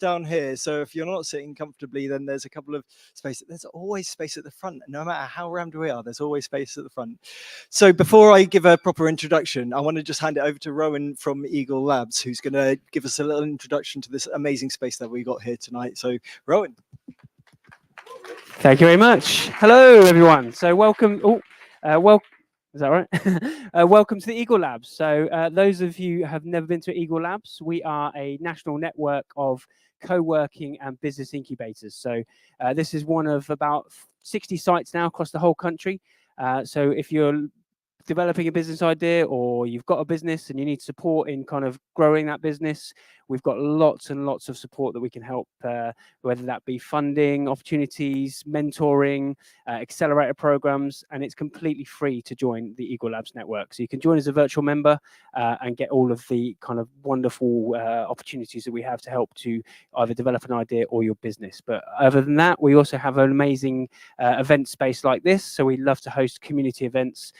down here, so if you're not sitting comfortably, then there's a couple of spaces. There's always space at the front, no matter how rammed we are, there's always space at the front. So before I give a proper introduction, I want to just hand it over to Rowan from Eagle Labs, who's going to give us a little introduction to this amazing space that we got here tonight. So Rowan. Thank you very much. Hello, everyone. So welcome. Is that right? Welcome to the Eagle Labs. So those of you who have never been to Eagle Labs, we are a national network of co-working and business incubators. So this is one of about 60 sites now across the whole country. So if you're developing a business idea or you've got a business and you need support in kind of growing that business, we've got lots and lots of support that we can help, whether that be funding opportunities, mentoring, accelerator programs, and it's completely free to join the Eagle Labs network. So you can join as a virtual member and get all of the kind of wonderful opportunities that we have to help to either develop an idea or your business. But other than that, we also have an amazing event space like this. So we love to host community events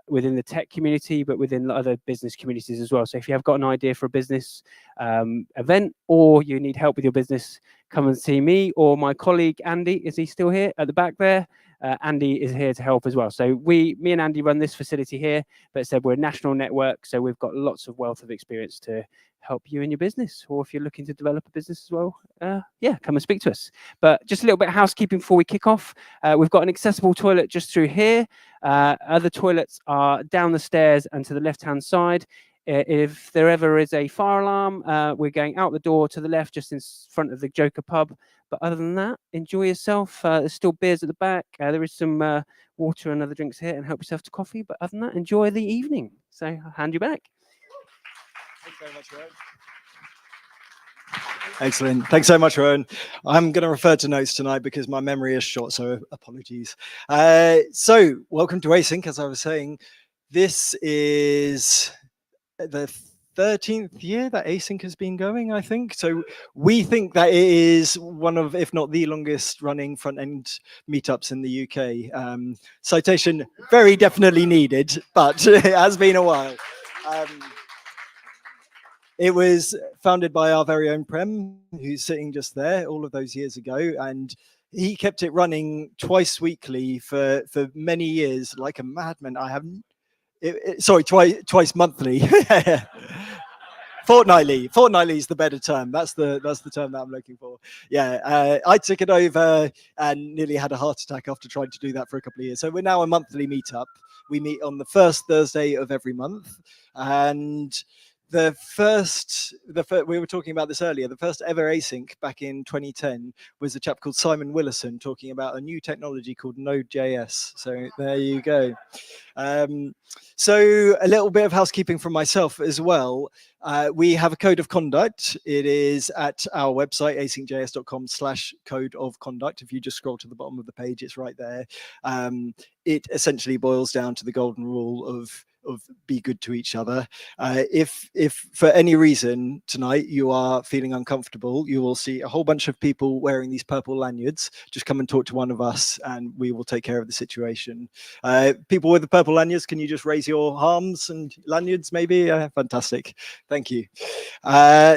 within the tech community, but within other business communities as well. So if you have got an idea for a business event, or you need help with your business, come and see me or my colleague Andy. Is he still here at the back there? Andy is here to help as well. So me and Andy run this facility here, but said we're a national network, so we've got lots of wealth of experience to help you in your business, or if you're looking to develop a business as well, yeah, come and speak to us. But just a little bit of housekeeping before we kick off. We've got an accessible toilet just through here. Other toilets are down the stairs and to the left-hand side. If there ever is a fire alarm, we're going out the door to the left, just in front of the Joker pub. But other than that, enjoy yourself. There's still beers at the back. There is some water and other drinks here, and help yourself to coffee. But other than that, enjoy the evening. So I'll hand you back. Thanks very much, Rowan. Excellent. Thanks so much, Rowan. I'm going to refer to notes tonight because my memory is short, so apologies. So welcome to Aync. As I was saying, this is the 13th year that Aync has been going, I think. So we think that it is one of, if not the longest running front-end meetups in the UK. Citation very definitely needed, but it has been a while. It was founded by our very own Prem, who's sitting just there all of those years ago, and he kept it running twice weekly for many years, like a madman. Twice monthly. Fortnightly is the better term. That's the term that I'm looking for. Yeah, I took it over and nearly had a heart attack after trying to do that for a couple of years. So we're now a monthly meetup. We meet on the first Thursday of every month, and we were talking about this earlier, the first ever Aync back in 2010 was a chap called Simon Willison talking about a new technology called Node.js. So there you go. So a little bit of housekeeping from myself as well. We have a code of conduct. It is at our website, asyncjs.com/code of conduct. If you just scroll to the bottom of the page, it's right there. It essentially boils down to the golden rule of be good to each other. If for any reason tonight you are feeling uncomfortable, you will see a whole bunch of people wearing these purple lanyards. Just come and talk to one of us and we will take care of the situation. People with the purple lanyards, can you just raise your arms and lanyards maybe? Fantastic. Thank you.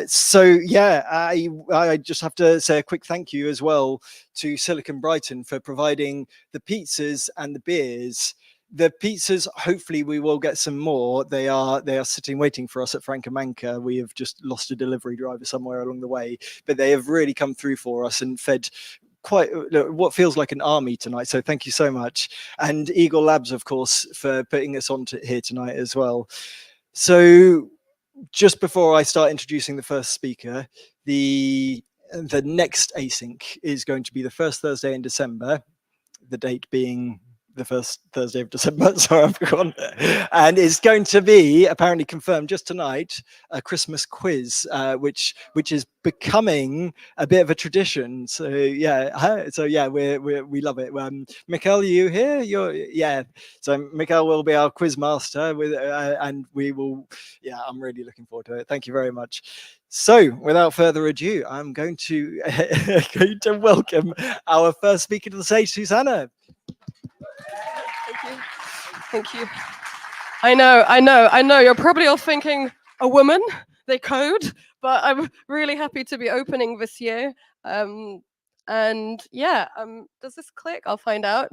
So yeah, I just have to say a quick thank you as well to Silicon Brighton for providing the pizzas and the beers. The pizzas, hopefully we will get some more. They are sitting waiting for us at Francomanca. We have just lost a delivery driver somewhere along the way, but they have really come through for us and fed quite what feels like an army tonight. So thank you so much. And Eagle Labs, of course, for putting us on here tonight as well. So just before I start introducing the first speaker, the next Aync is going to be the first Thursday in December, the date being the first Thursday of December, sorry, I've forgotten. And it's going to be apparently confirmed just tonight, a Christmas quiz, which is becoming a bit of a tradition. So yeah, we love it. Mikhail, are you here? So Mikhail will be our quiz master and we will. Yeah, I'm really looking forward to it. Thank you very much. So without further ado, I'm going to welcome our first speaker to the stage, Susanna. Thank you. I know. You're probably all thinking, a woman, they code, but I'm really happy to be opening this year. And yeah, does this click? I'll find out.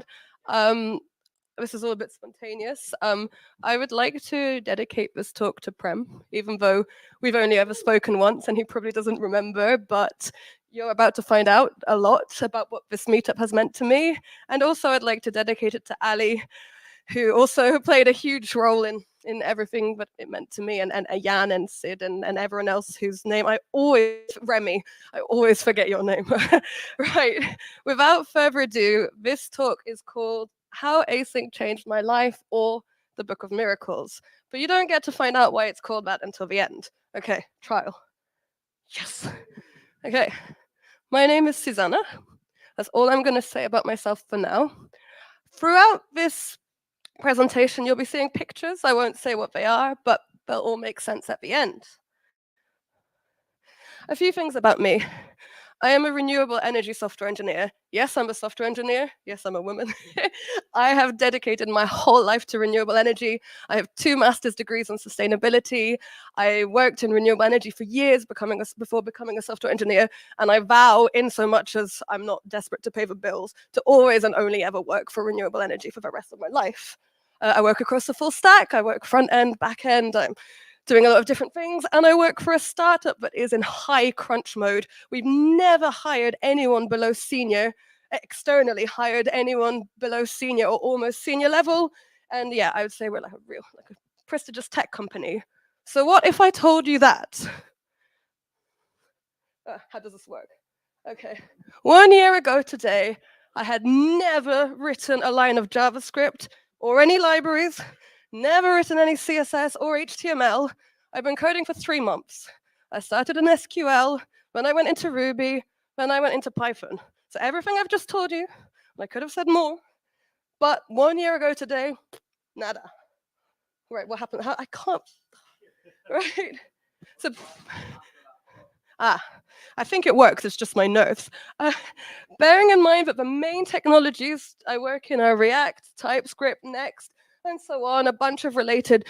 This is all a bit spontaneous. I would like to dedicate this talk to Prem, even though we've only ever spoken once and he probably doesn't remember, but you're about to find out a lot about what this meetup has meant to me. And also I'd like to dedicate it to Ali, who also played a huge role in everything that it meant to me, and Jan and Sid and everyone else whose name Remy, I always forget your name. Right, without further ado, this talk is called How Async Changed My Life, or the Book of Miracles. But you don't get to find out why it's called that until the end. Okay, trial. Yes. Okay, my name is Susanna. That's all I'm going to say about myself for now. Throughout this presentation, you'll be seeing pictures. I won't say what they are, but they'll all make sense at the end. A few things about me. I am a renewable energy software engineer. Yes, I'm a software engineer. Yes, I'm a woman. I have dedicated my whole life to renewable energy. I have 2 master's degrees on sustainability. I worked in renewable energy for years before becoming a software engineer, and I vow, in so much as I'm not desperate to pay the bills, to always and only ever work for renewable energy for the rest of my life. I work across the full stack. I work front end, back end. I'm doing a lot of different things, and I work for a startup that is in high crunch mode. We've never hired anyone below senior, externally hired anyone below senior or almost senior level. And yeah, I would say we're like a prestigious tech company. So what if I told you that? How does this work? Okay, 1 year ago today, I had never written a line of JavaScript or any libraries, never written any CSS or HTML. I've been coding for 3 months. I started in SQL, then I went into Ruby, then I went into Python. So everything I've just told you, and I could have said more, but 1 year ago today, nada. Right, what happened? I can't, right? So, I think it works, it's just my nerves. Bearing in mind that the main technologies I work in are React, TypeScript, Next, and so on, a bunch of related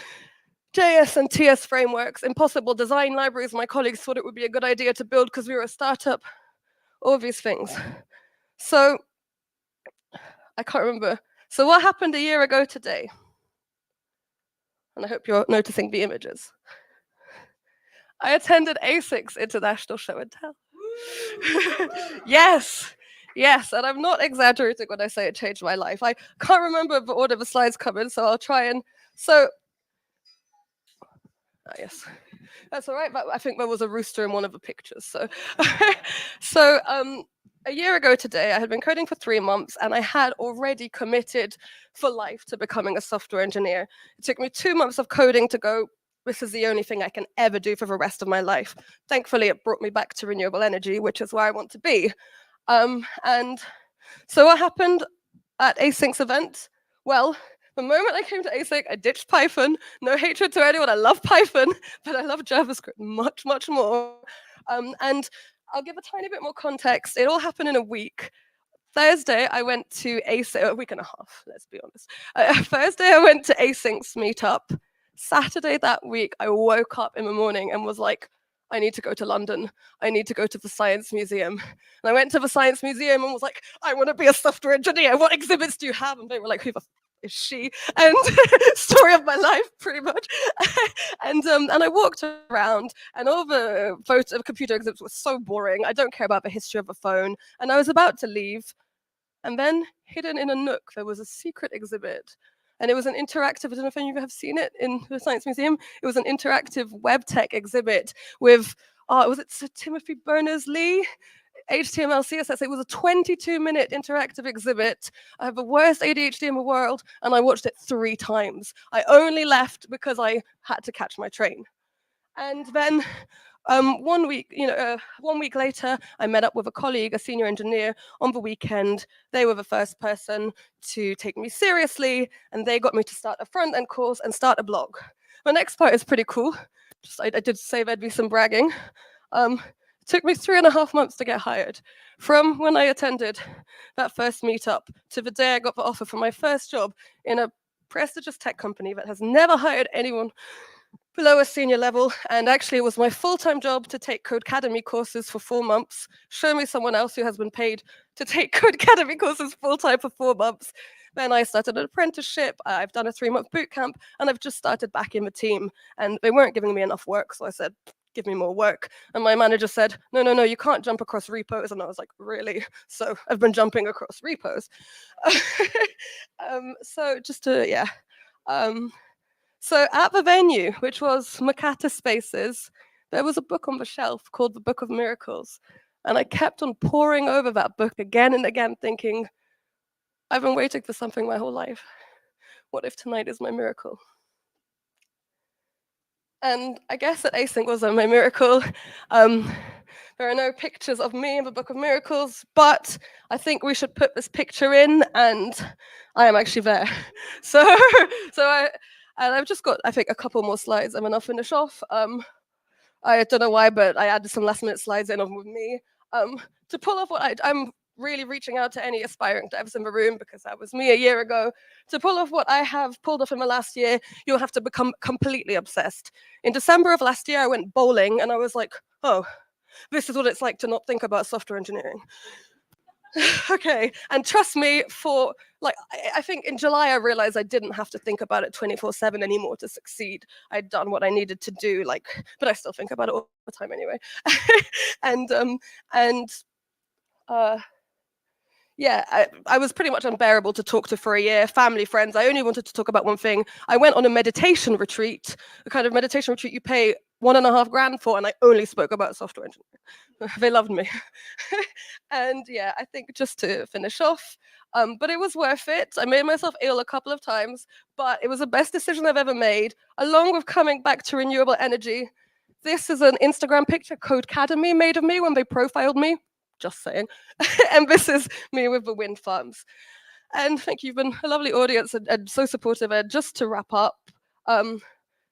JS and TS frameworks, impossible design libraries my colleagues thought it would be a good idea to build because we were a startup, all these things. So, I can't remember. So what happened a year ago today? And I hope you're noticing the images. I attended ASIC's International Show and Tell. Yes, and I'm not exaggerating when I say it changed my life. I can't remember the order the slides come in, so I'll try and, yes, that's all right, but I think there was a rooster in one of the pictures, so. A year ago today, I had been coding for 3 months, and I had already committed for life to becoming a software engineer. It took me 2 months of coding to go, this is the only thing I can ever do for the rest of my life. Thankfully, it brought me back to renewable energy, which is where I want to be. And so what happened at Async's event? Well, the moment I came to Async, I ditched Python. No hatred to anyone, I love Python, but I love JavaScript much, much more. And I'll give a tiny bit more context. It all happened in a week. Thursday, I went to Async, a week and a half, let's be honest. Thursday, I went to Async's meetup. Saturday that week, I woke up in the morning and was like, I need to go to London. I need to go to the Science Museum. And I went to the Science Museum and was like, I want to be a software engineer. What exhibits do you have? And they were like, who the is she? And story of my life, pretty much. And I walked around, and all the computer exhibits were so boring. I don't care about the history of the phone. And I was about to leave. And then hidden in a nook, there was a secret exhibit. And it was an interactive, I don't know if any of you have seen it in the Science Museum. It was an interactive web tech exhibit with, was it Sir Timothy Berners-Lee? HTML, CSS. It was a 22-minute interactive exhibit. I have the worst ADHD in the world, and I watched it 3 times. I only left because I had to catch my train. And then 1 week, 1 week later, I met up with a colleague, a senior engineer, on the weekend. They were the first person to take me seriously, and they got me to start a front-end course and start a blog. The next part is pretty cool. I did say there'd be some bragging. It took me 3.5 months to get hired. From when I attended that first meetup to the day I got the offer for my first job in a prestigious tech company that has never hired anyone below a senior level, and actually it was my full-time job to take Codecademy courses for 4 months. Show me someone else who has been paid to take Codecademy courses full-time for 4 months. Then I started an apprenticeship, I've done a 3-month boot camp, and I've just started back in the team, and they weren't giving me enough work, so I said, give me more work. And my manager said, no, you can't jump across repos. And I was like, really? So I've been jumping across repos. So just to, yeah. So at the venue, which was Makata Spaces, there was a book on the shelf called The Book of Miracles. And I kept on poring over that book again and again, thinking, I've been waiting for something my whole life. What if tonight is my miracle? And I guess that Aync was my miracle. There are no pictures of me in the Book of Miracles, but I think we should put this picture in, and I am actually there. I've just got, I think, a couple more slides, and then I'll finish off. I don't know why, but I added some last-minute slides in with me to pull off what I'm really reaching out to any aspiring devs in the room, because that was me a year ago. To pull off what I have pulled off in the last year, you'll have to become completely obsessed. In December of last year, I went bowling, and I was like, oh, this is what it's like to not think about software engineering. Okay, and trust me, for like, I think in July I realized I didn't have to think about it 24/7 anymore to succeed. I'd done what I needed to do, but I still think about it all the time anyway. Yeah, I was pretty much unbearable to talk to for a year. Family, friends, I only wanted to talk about one thing. I went on a meditation retreat, the kind of meditation retreat you pay $1.5 grand for, and I only spoke about software engineering. They loved me. And yeah, I think just to finish off, but it was worth it. I made myself ill a couple of times, but it was the best decision I've ever made, along with coming back to renewable energy. This is an Instagram picture Codecademy made of me when they profiled me. Just saying. And this is me with the wind farms. And thank you, you've been a lovely audience and so supportive. And just to wrap up,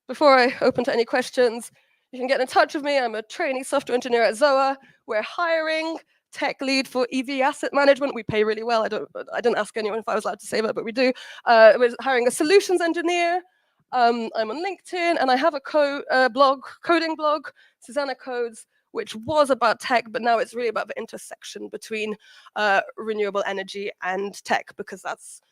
before I open to any questions, you can get in touch with me. I'm a trainee software engineer at Zoa. We're hiring tech lead for EV asset management. We pay really well. I didn't ask anyone if I was allowed to say that, but we do. We're hiring a solutions engineer. I'm on LinkedIn, and I have a coding blog, Susanna Codes, which was about tech, but now it's really about the intersection between renewable energy and tech, because that's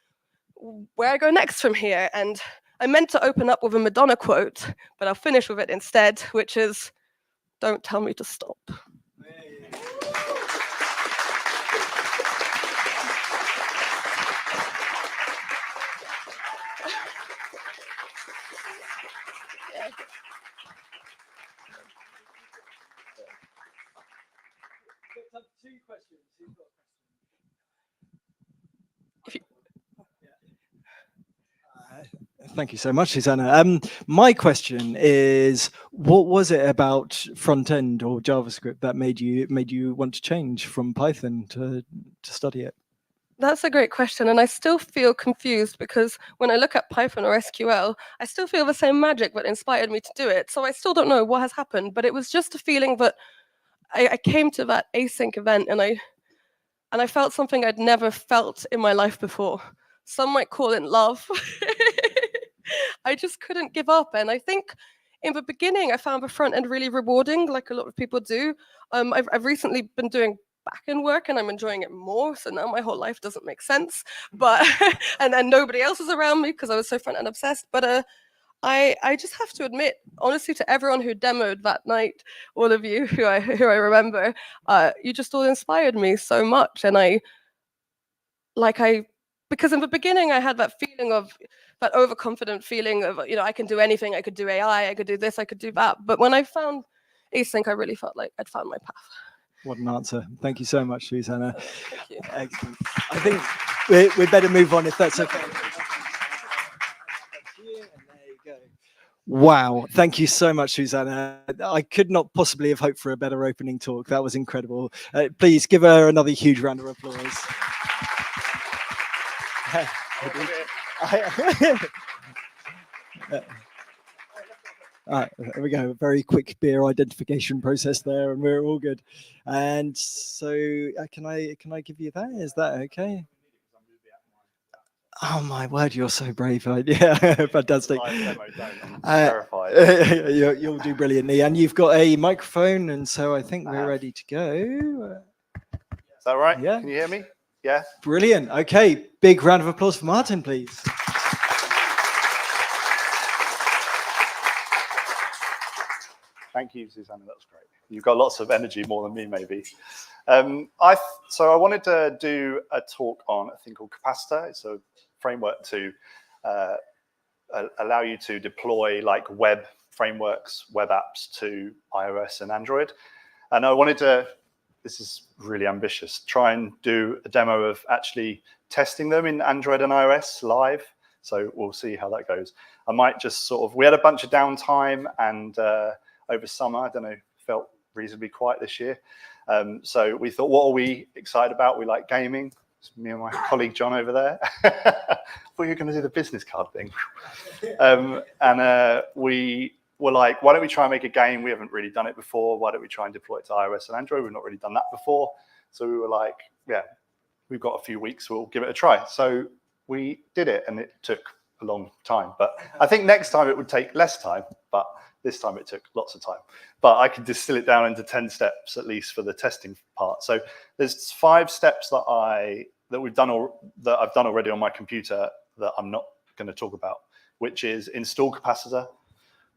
where I go next from here. And I meant to open up with a Madonna quote, but I'll finish with it instead, which is, "Don't tell me to stop." Thank you so much, Susanna. My question is, what was it about front end or JavaScript that made you want to change from Python to study it? That's a great question, and I still feel confused, because when I look at Python or SQL, I still feel the same magic that inspired me to do it. So I still don't know what has happened, but it was just a feeling that I came to that Aync event, and I felt something I'd never felt in my life before. Some might call it love. I just couldn't give up, and I think in the beginning I found the front end really rewarding, like a lot of people do. I've recently been doing back-end work, and I'm enjoying it more. So now my whole life doesn't make sense, but and nobody else is around me because I was so front-end obsessed. But I just have to admit, honestly, to everyone who demoed that night, all of you who I remember, you just all inspired me so much. And because in the beginning I had that feeling of that overconfident feeling of, I can do anything. I could do AI, I could do this, I could do that. But when I found Aync, I really felt like I'd found my path. What an answer. Thank you so much, Susanna. Thank you. Excellent. I think we better move on, if that's okay. Wow. Thank you so much, Susanna. I could not possibly have hoped for a better opening talk. That was incredible. Please give her another huge round of applause. There we go. A very quick beer identification process there, and we're all good. And so, can I give you that? Is that okay? Oh my word, you're so brave. Yeah, fantastic. Live demo, don't. I'm terrified. You'll do brilliantly. And you've got a microphone, and so I think I we're have. ready to go. Is that right? Yeah. Can you hear me? Yeah. Brilliant. Okay, big round of applause for Martin, please. Thank you, Susanna. That was great. You've got lots of energy, more than me, maybe. So I wanted to do a talk on a thing called Capacitor. It's a framework to allow you to deploy like web frameworks, web apps to iOS and Android. And I wanted to, this is really ambitious, try and do a demo of actually testing them in Android and iOS live. So we'll see how that goes. I might just sort of, we had a bunch of downtime and over summer, I don't know, felt reasonably quiet this year. So we thought, what are we excited about? We like gaming. It's me and my colleague John over there. I thought you were going to do the business card thing. We were like, why don't we try and make a game? We haven't really done it before. Why don't we try and deploy it to iOS and Android? We've not really done that before. So we were like, yeah, we've got a few weeks. We'll give it a try. So we did it, and it took a long time. But I think next time it would take less time. But this time it took lots of time. But I could distill it down into 10 steps at least for the testing part. So there's 5 steps that I've done already on my computer that I'm not going to talk about, which is install Capacitor,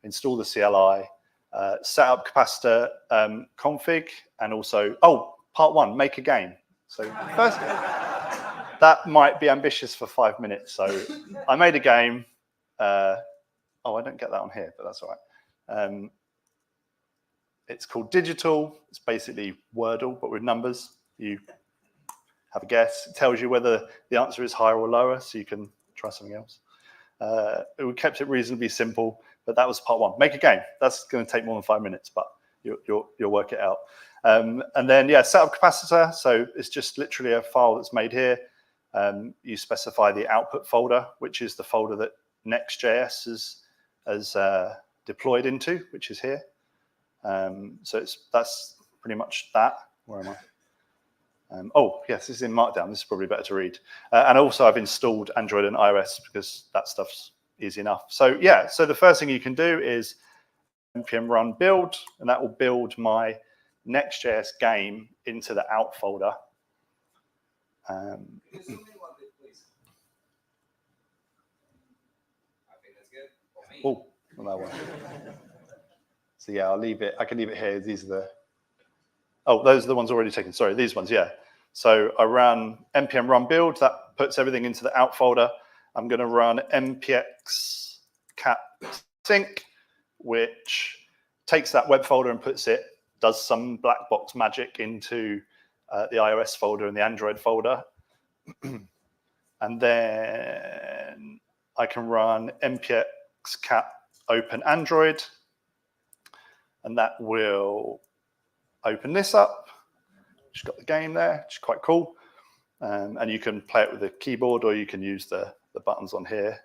install the CLI, set up Capacitor config, and also, part 1, make a game. So first, that might be ambitious for 5 minutes. So I made a game. I don't get that on here, but that's all right. It's called Digital. It's basically Wordle, but with numbers. You have a guess. It tells you whether the answer is higher or lower, so you can try something else. We kept it reasonably simple, but that was part 1. Make a game. That's going to take more than 5 minutes, but you'll work it out. And then, set up Capacitor. So it's just literally a file that's made here. You specify the output folder, which is the folder that Next.js has deployed into, which is here. So that's pretty much that. Where am I? Yes, this is in Markdown. This is probably better to read. And also I've installed Android and iOS because that stuff's easy enough. So so the first thing you can do is npm run build, and that will build my Next.js game into the out folder. Well, that one. So I'll leave it. I can leave it here. These are the. Those are the ones already taken. Sorry, these ones. So I run npm run build. That puts everything into the out folder. I'm going to run npx cat sync, which takes that web folder and does some black box magic into the iOS folder and the Android folder. And then I can run npx cat open Android, and that will open this up. Just got the game there, which is quite cool. And you can play it with the keyboard, or you can use the buttons on here.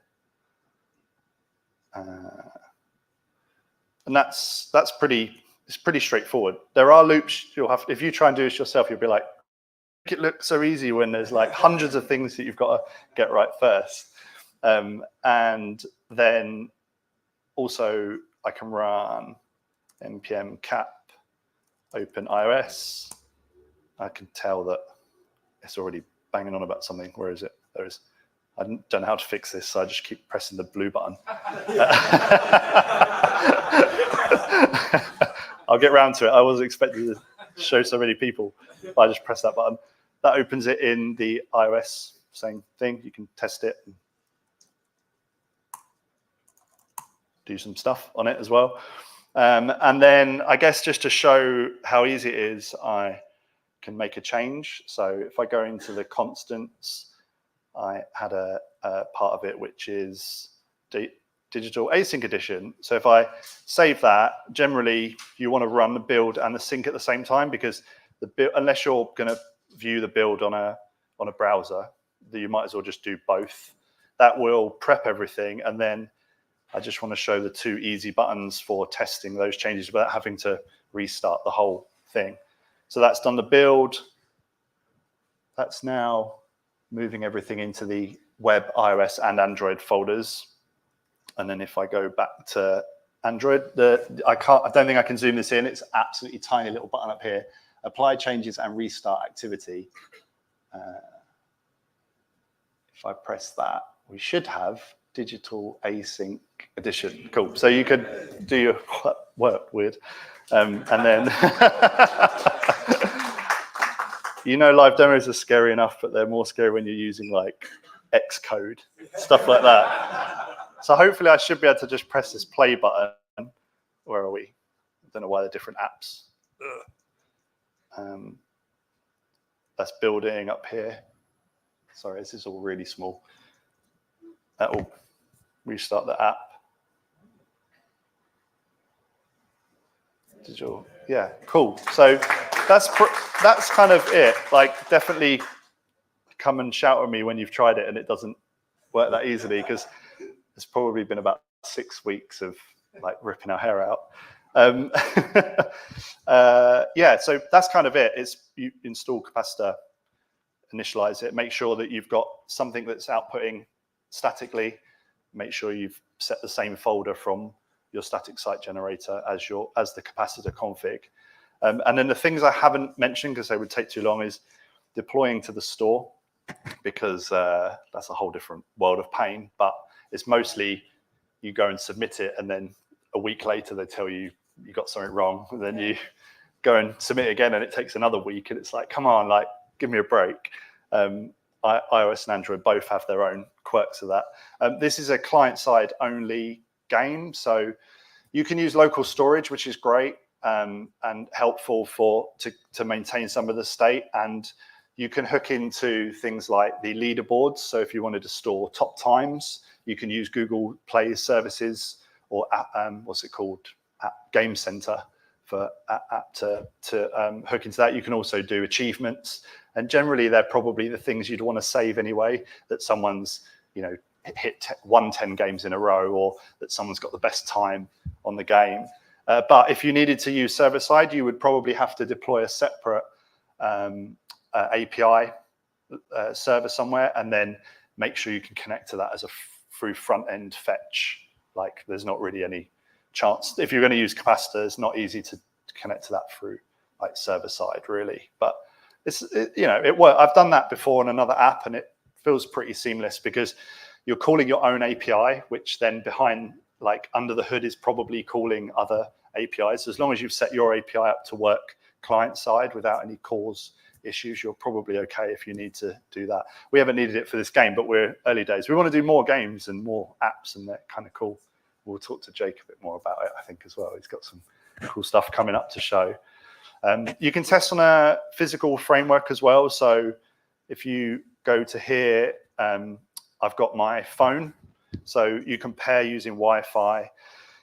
And it's pretty straightforward. There are loops you'll have. If you try and do this yourself, you'll be like, it looks so easy when there's like hundreds of things that you've got to get right first. And then also I can run npm cap open iOS. I can tell that it's already banging on about something. Where is it? There is. I don't know how to fix this, so I just keep pressing the blue button. I'll get round to it. I wasn't expecting to show so many people. I just press that button. That opens it in the iOS, same thing. You can test it and do some stuff on it as well. And then I guess just to show how easy it is, I can make a change. So if I go into the constants, I had a part of it which is digital async edition. So if I save that, generally you want to run the build and the sync at the same time, because unless you're going to view the build on a browser, you might as well just do both. That will prep everything, and then I just want to show the 2 easy buttons for testing those changes without having to restart the whole thing. So that's done the build. That's now moving everything into the web, iOS, and Android folders. And then if I go back to Android, I don't think I can zoom this in. It's absolutely tiny little button up here. Apply changes and restart activity. If I press that, we should have digital async edition. Cool. So you could do your work weird, and then live demos are scary enough, but they're more scary when you're using like Xcode, stuff like that. So hopefully I should be able to just press this play button. Where are we? I don't know why they're different apps. That's building up here. Sorry, this is all really small. That will restart the app. Digital, yeah, cool. So that's kind of it. Like, definitely come and shout at me when you've tried it and it doesn't work that easily, because it's probably been about 6 weeks of like ripping our hair out. Yeah, so that's kind of it. It's you install capacitor, initialize it, make sure that you've got something that's outputting statically, make sure you've set the same folder from your static site generator as the capacitor config. And then the things I haven't mentioned, because they would take too long, is deploying to the store, because that's a whole different world of pain. But it's mostly you go and submit it, and then a week later they tell you you got something wrong, and then you go and submit it again, and it takes another week, and it's like, come on, like, give me a break. iOS and Android both have their own quirks of that. This is a client-side only game, so you can use local storage, which is great and helpful to maintain some of the state, and you can hook into things like the leaderboards. So if you wanted to store top times, you can use Google Play services or what's it called, Game Center for app to hook into that. You can also do achievements, and generally they're probably the things you'd want to save anyway, that someone's won 10 games in a row, or that someone's got the best time on the game. But if you needed to use server side, you would probably have to deploy a separate API server somewhere, and then make sure you can connect to that as through front end fetch. Like, there's not really any chance. If you're going to use capacitor, it's not easy to connect to that through like server side, really. But it works. I've done that before on another app, and it feels pretty seamless, because you're calling your own API, which then behind, like under the hood, is probably calling other APIs. As long as you've set your API up to work client side without any cause issues, you're probably okay if you need to do that. We haven't needed it for this game, but we're early days. We want to do more games and more apps, and they're kind of cool. We'll talk to Jake a bit more about it, I think, as well. He's got some cool stuff coming up to show. You can test on a physical framework as well. So if you go to here, I've got my phone. So you can pair using Wi-Fi. It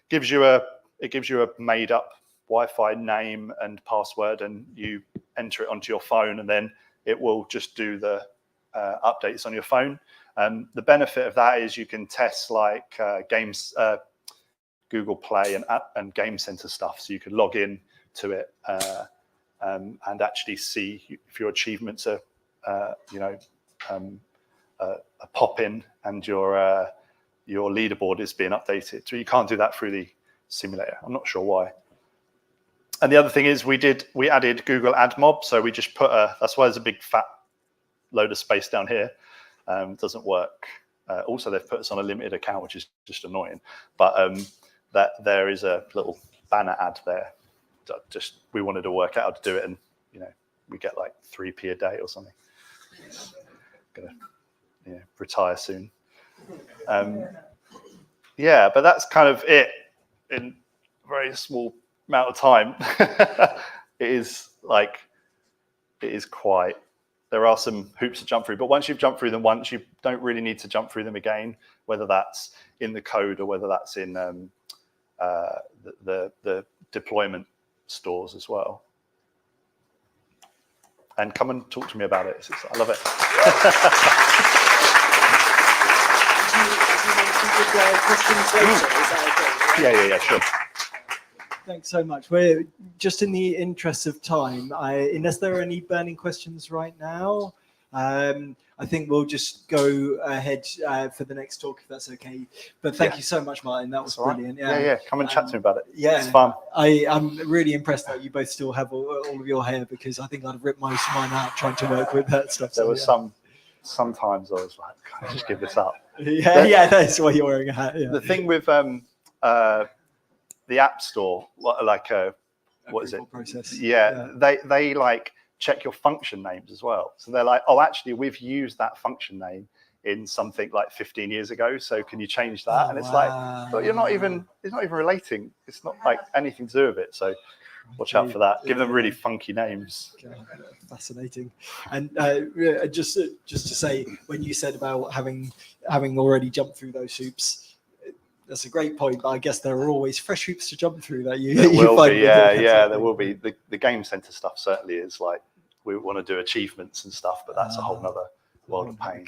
gives you a made up Wi-Fi name and password, and you enter it onto your phone, and then it will just do the updates on your phone. The benefit of that is you can test like games, Google Play and Game Center stuff. So you could log in to it and actually see if your achievements are, a pop in, and your leaderboard is being updated. So you can't do that through the simulator. I'm not sure why. And the other thing is we added Google AdMob. So we just that's why there's a big fat load of space down here. Doesn't work. Also, they've put us on a limited account, which is just annoying. But that there is a little banner ad there. We wanted to work out how to do it, and we get like 3p a day or something. It's gonna retire soon. Yeah, but that's kind of it in a very small amount of time. There are some hoops to jump through, but once you've jumped through them once, you don't really need to jump through them again, whether that's in the code or whether that's in the deployment stores as well. And come and talk to me about it. I love it. Yeah, sure. Thanks so much. We're just in the interest of time. Unless there are any burning questions right now, I think we'll just go ahead for the next talk, if that's okay. But thank you so much, Martin. That was That's all right. brilliant. Yeah. Come and chat to me about it. Yeah, It's fun. I'm really impressed that you both still have all of your hair, because I think I'd have ripped most of mine out trying to work with that stuff. There So, was sometimes I was like, can I just give this up? Yeah, that's why you're wearing a hat. Yeah. The thing with the App Store, what is it? Process. Yeah, they like check your function names as well. So they're like, oh, actually, we've used that function name in something like 15 years ago. So can you change that? Oh, and it's wow. like, but it's not even relating. It's not like anything to do with it. So watch out for that. Give them really funky names. Fascinating. And just to say, when you said about having already jumped through those hoops, that's a great point. But I guess there are always fresh hoops to jump through that you. There will find be, there will be. The game center stuff certainly is like, we want to do achievements and stuff, but that's a whole nother world of pain.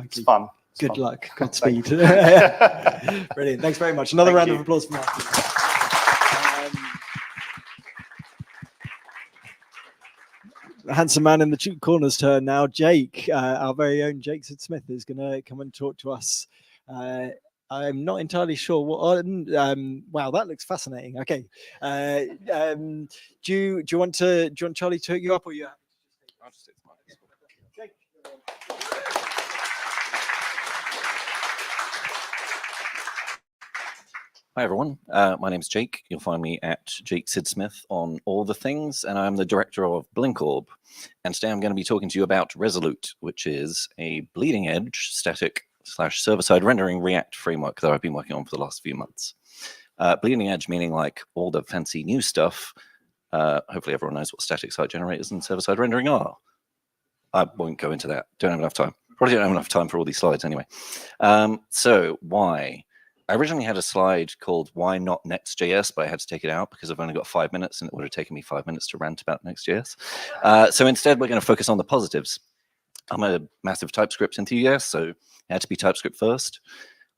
It's fun. Good luck. Godspeed. Brilliant. Thanks very much. Another round of applause for Martin. The handsome man in the corner's turn now. Jake, our very own Jake Smith, is going to come and talk to us. I'm not entirely sure what. Wow, that looks fascinating. Okay, do you want Charlie to hook you up, or you? I'll just take mine. Jake. Hi everyone, my name's Jake. You'll find me at Jake Smith on all the things, and I'm the director of Blinkorb. And today I'm going to be talking to you about Resolute, which is a bleeding edge static / server-side rendering React framework that I've been working on for the last few months. Bleeding edge meaning like all the fancy new stuff. Hopefully everyone knows what static site generators and server-side rendering are. I won't go into that. Don't have enough time. Probably don't have enough time for all these slides anyway. So why? I originally had a slide called Why Not Next.js, but I had to take it out because I've only got 5 minutes and it would have taken me 5 minutes to rant about Next.js. So instead, we're going to focus on the positives. I'm a massive TypeScript enthusiast, so it had to be TypeScript first.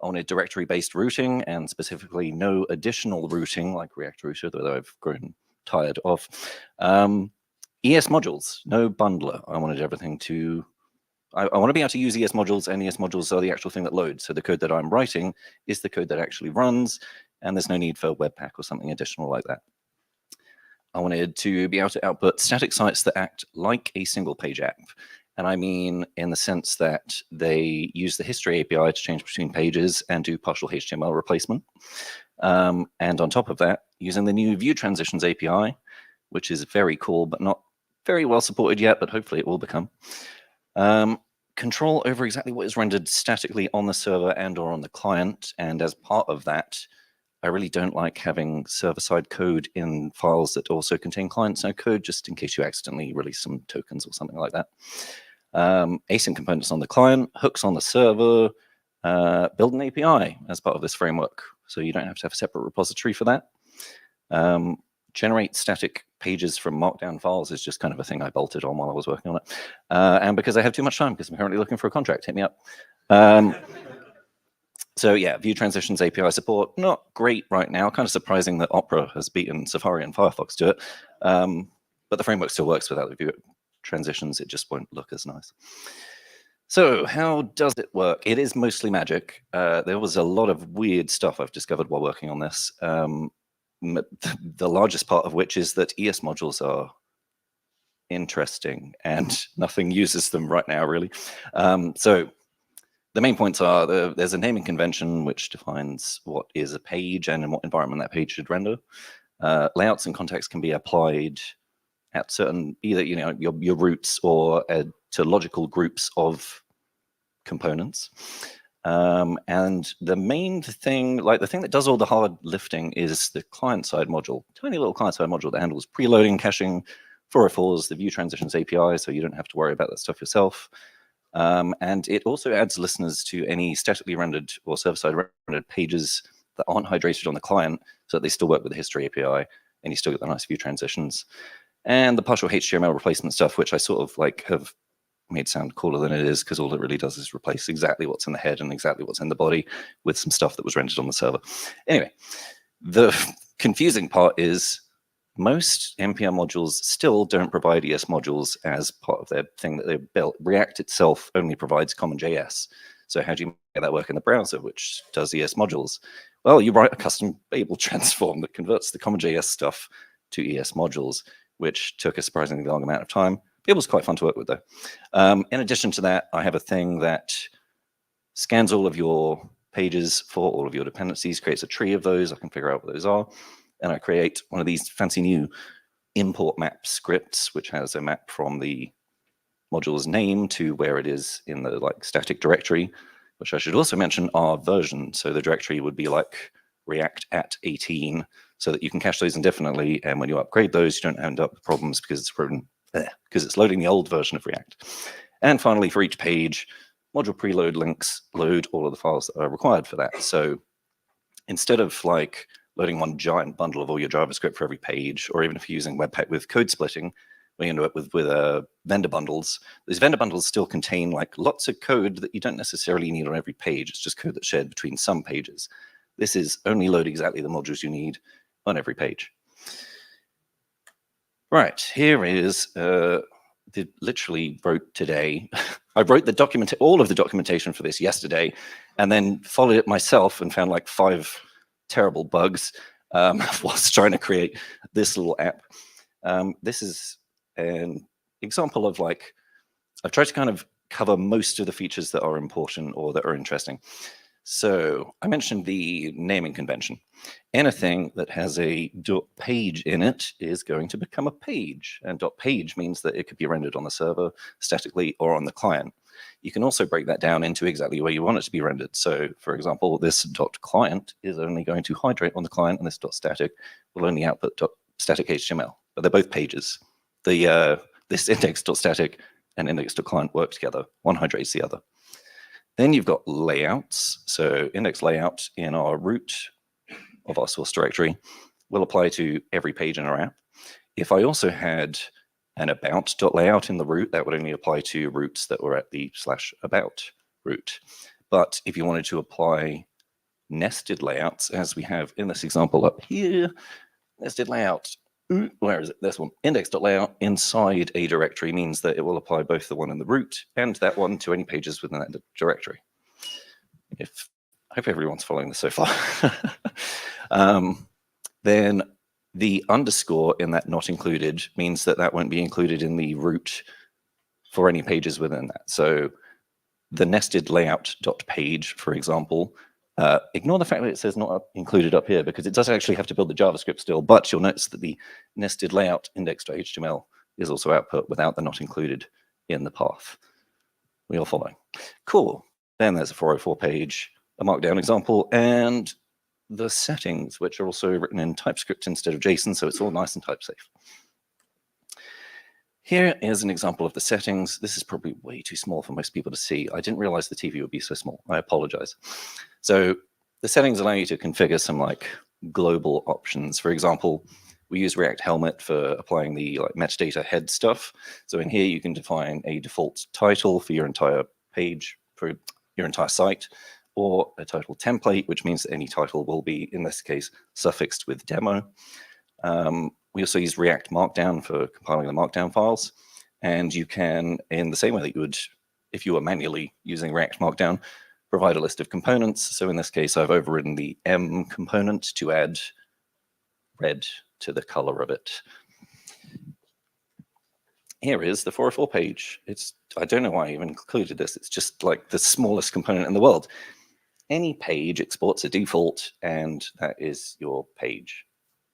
I wanted directory-based routing, and specifically no additional routing like React Router that I've grown tired of. ES modules, no bundler. I wanted everything to... I want to be able to use ES modules, and ES modules are the actual thing that loads. So the code that I'm writing is the code that actually runs, and there's no need for Webpack or something additional like that. I wanted to be able to output static sites that act like a single page app. And I mean in the sense that they use the history API to change between pages and do partial HTML replacement. And on top of that, using the new View Transitions API, which is very cool, but not very well supported yet, but hopefully it will become. Control over exactly what is rendered statically on the server and or on the client. And as part of that, I really don't like having server-side code in files that also contain client-side code, just in case you accidentally release some tokens or something like that. Async components on the client, hooks on the server, build an API as part of this framework, so you don't have to have a separate repository for that. Generate static pages from markdown files is just kind of a thing I bolted on while I was working on it. And because I have too much time, because I'm currently looking for a contract, hit me up. So yeah, View Transitions API support, not great right now. Kind of surprising that Opera has beaten Safari and Firefox to it. But the framework still works without the View Transitions. It just won't look as nice. So how does it work? It is mostly magic. There was a lot of weird stuff I've discovered while working on this. The largest part of which is that ES modules are interesting and nothing uses them right now, really. So the main points are there's a naming convention which defines what is a page and in what environment that page should render. Layouts and context can be applied at certain, either your roots or to logical groups of components. And the main thing, like the thing that does all the hard lifting, is the client-side module. Tiny little client-side module that handles preloading, caching, 404s, the View Transitions API, so you don't have to worry about that stuff yourself. And it also adds listeners to any statically rendered or server-side rendered pages that aren't hydrated on the client, so that they still work with the history API, and you still get the nice View Transitions. And the partial HTML replacement stuff, which I sort of like have made sound cooler than it is, because all it really does is replace exactly what's in the head and exactly what's in the body with some stuff that was rendered on the server. Anyway, the confusing part is most NPM modules still don't provide ES modules as part of their thing that they've built. React itself only provides CommonJS. So how do you make that work in the browser, which does ES modules? Well, you write a custom Babel transform that converts the CommonJS stuff to ES modules, which took a surprisingly long amount of time. Babel's quite fun to work with, though. In addition to that, I have a thing that scans all of your pages for all of your dependencies, creates a tree of those. I can figure out what those are. And I create one of these fancy new import map scripts, which has a map from the module's name to where it is in the static directory, which I should also mention are version. So the directory would be like React at 18, so that you can cache those indefinitely. And when you upgrade those, you don't end up with problems because it's loading the old version of React. And finally, for each page, module preload links load all of the files that are required for that. So instead of loading one giant bundle of all your JavaScript for every page, or even if you're using Webpack with code splitting, we end up with vendor bundles. These vendor bundles still contain lots of code that you don't necessarily need on every page. It's just code that's shared between some pages. This is only load exactly the modules you need on every page. Right, here is literally wrote today. I wrote all of the documentation for this yesterday, and then followed it myself and found 5 terrible bugs whilst trying to create this little app. This is an example of I've tried to kind of cover most of the features that are important or that are interesting. So I mentioned the naming convention. Anything that has a .page in it is going to become a page, and .page means that it could be rendered on the server statically or on the client. You can also break that down into exactly where you want it to be rendered. So for example, this .client is only going to hydrate on the client, and this .static will only output .static HTML, but they're both pages. This index.static and index.client work together. One hydrates the other. Then you've got layouts. So index layout in our root of our source directory will apply to every page in our app. If I also had an about.layout in the root, that would only apply to roots that were at the /about root. But if you wanted to apply nested layouts, as we have in this example up here, nested layout, where is it? This one, index.layout inside a directory means that it will apply both the one in the root and that one to any pages within that directory. I hope everyone's following this so far. Then the underscore in that not included means that that won't be included in the root for any pages within that. So the nested layout.page, for example, ignore the fact that it says not included up here, because it does actually have to build the JavaScript still, but you'll notice that the nested layout index.html is also output without the not included in the path. We all following? Cool. Then there's a 404 page, a markdown example, and the settings, which are also written in TypeScript instead of JSON, so it's all nice and type safe. Here is an example of the settings. This is probably way too small for most people to see. I didn't realize the TV would be so small. I apologize. So the settings allow you to configure some global options. For example, we use React Helmet for applying the metadata head stuff. So in here, you can define a default title for your entire page, for your entire site, or a title template, which means that any title will be, in this case, suffixed with demo. We also use React Markdown for compiling the Markdown files. And you can, in the same way that you would, if you were manually using React Markdown, provide a list of components. So in this case, I've overridden the M component to add red to the color of it. Here is the 404 page. I don't know why I even included this. It's just the smallest component in the world. Any page exports a default, and that is your page.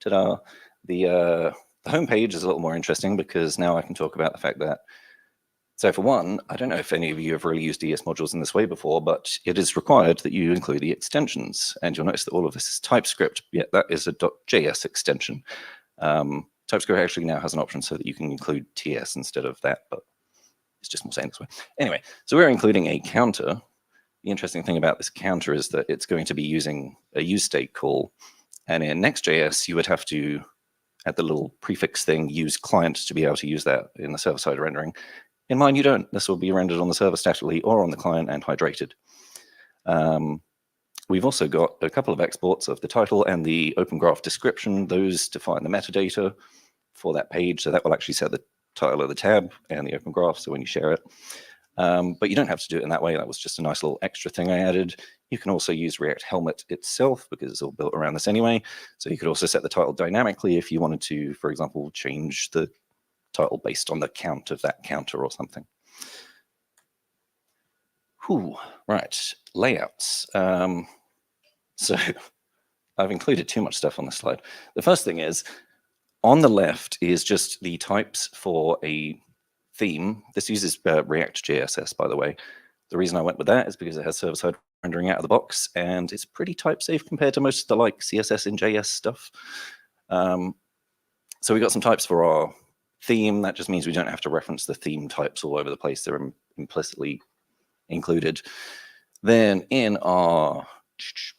Ta-da! The home page is a little more interesting because now I can talk about the fact that, so for one, I don't know if any of you have really used ES modules in this way before, but it is required that you include the extensions. And you'll notice that all of this is TypeScript, yet that is a .js extension. TypeScript actually now has an option so that you can include TS instead of that, but it's just more saying this way. Anyway, so we're including a counter. The interesting thing about this counter is that it's going to be using a useState call. And in Next.js, you would have to, at the little prefix thing, use client to be able to use that in the server-side rendering. In mine, you don't. This will be rendered on the server statically or on the client and hydrated. We've also got a couple of exports of the title and the Open Graph description. Those define the metadata. for that page. So that will actually set the title of the tab and the open graph. So when you share it, but you don't have to do it in that way. That was just a nice little extra thing I added. You can also use React Helmet itself because it's all built around this anyway. So you could also set the title dynamically if you wanted to, for example, change the title based on the count of that counter or something. Whew, right, layouts. So I've included too much stuff on this slide. The first thing is, on the left is just the types for a theme. This uses React JSS, by the way. The reason I went with that is because it has server-side rendering out of the box, and it's pretty type-safe compared to most of the like CSS and JS stuff. So we got some types for our theme. That just means we don't have to reference the theme types all over the place. They're implicitly included. Then in our,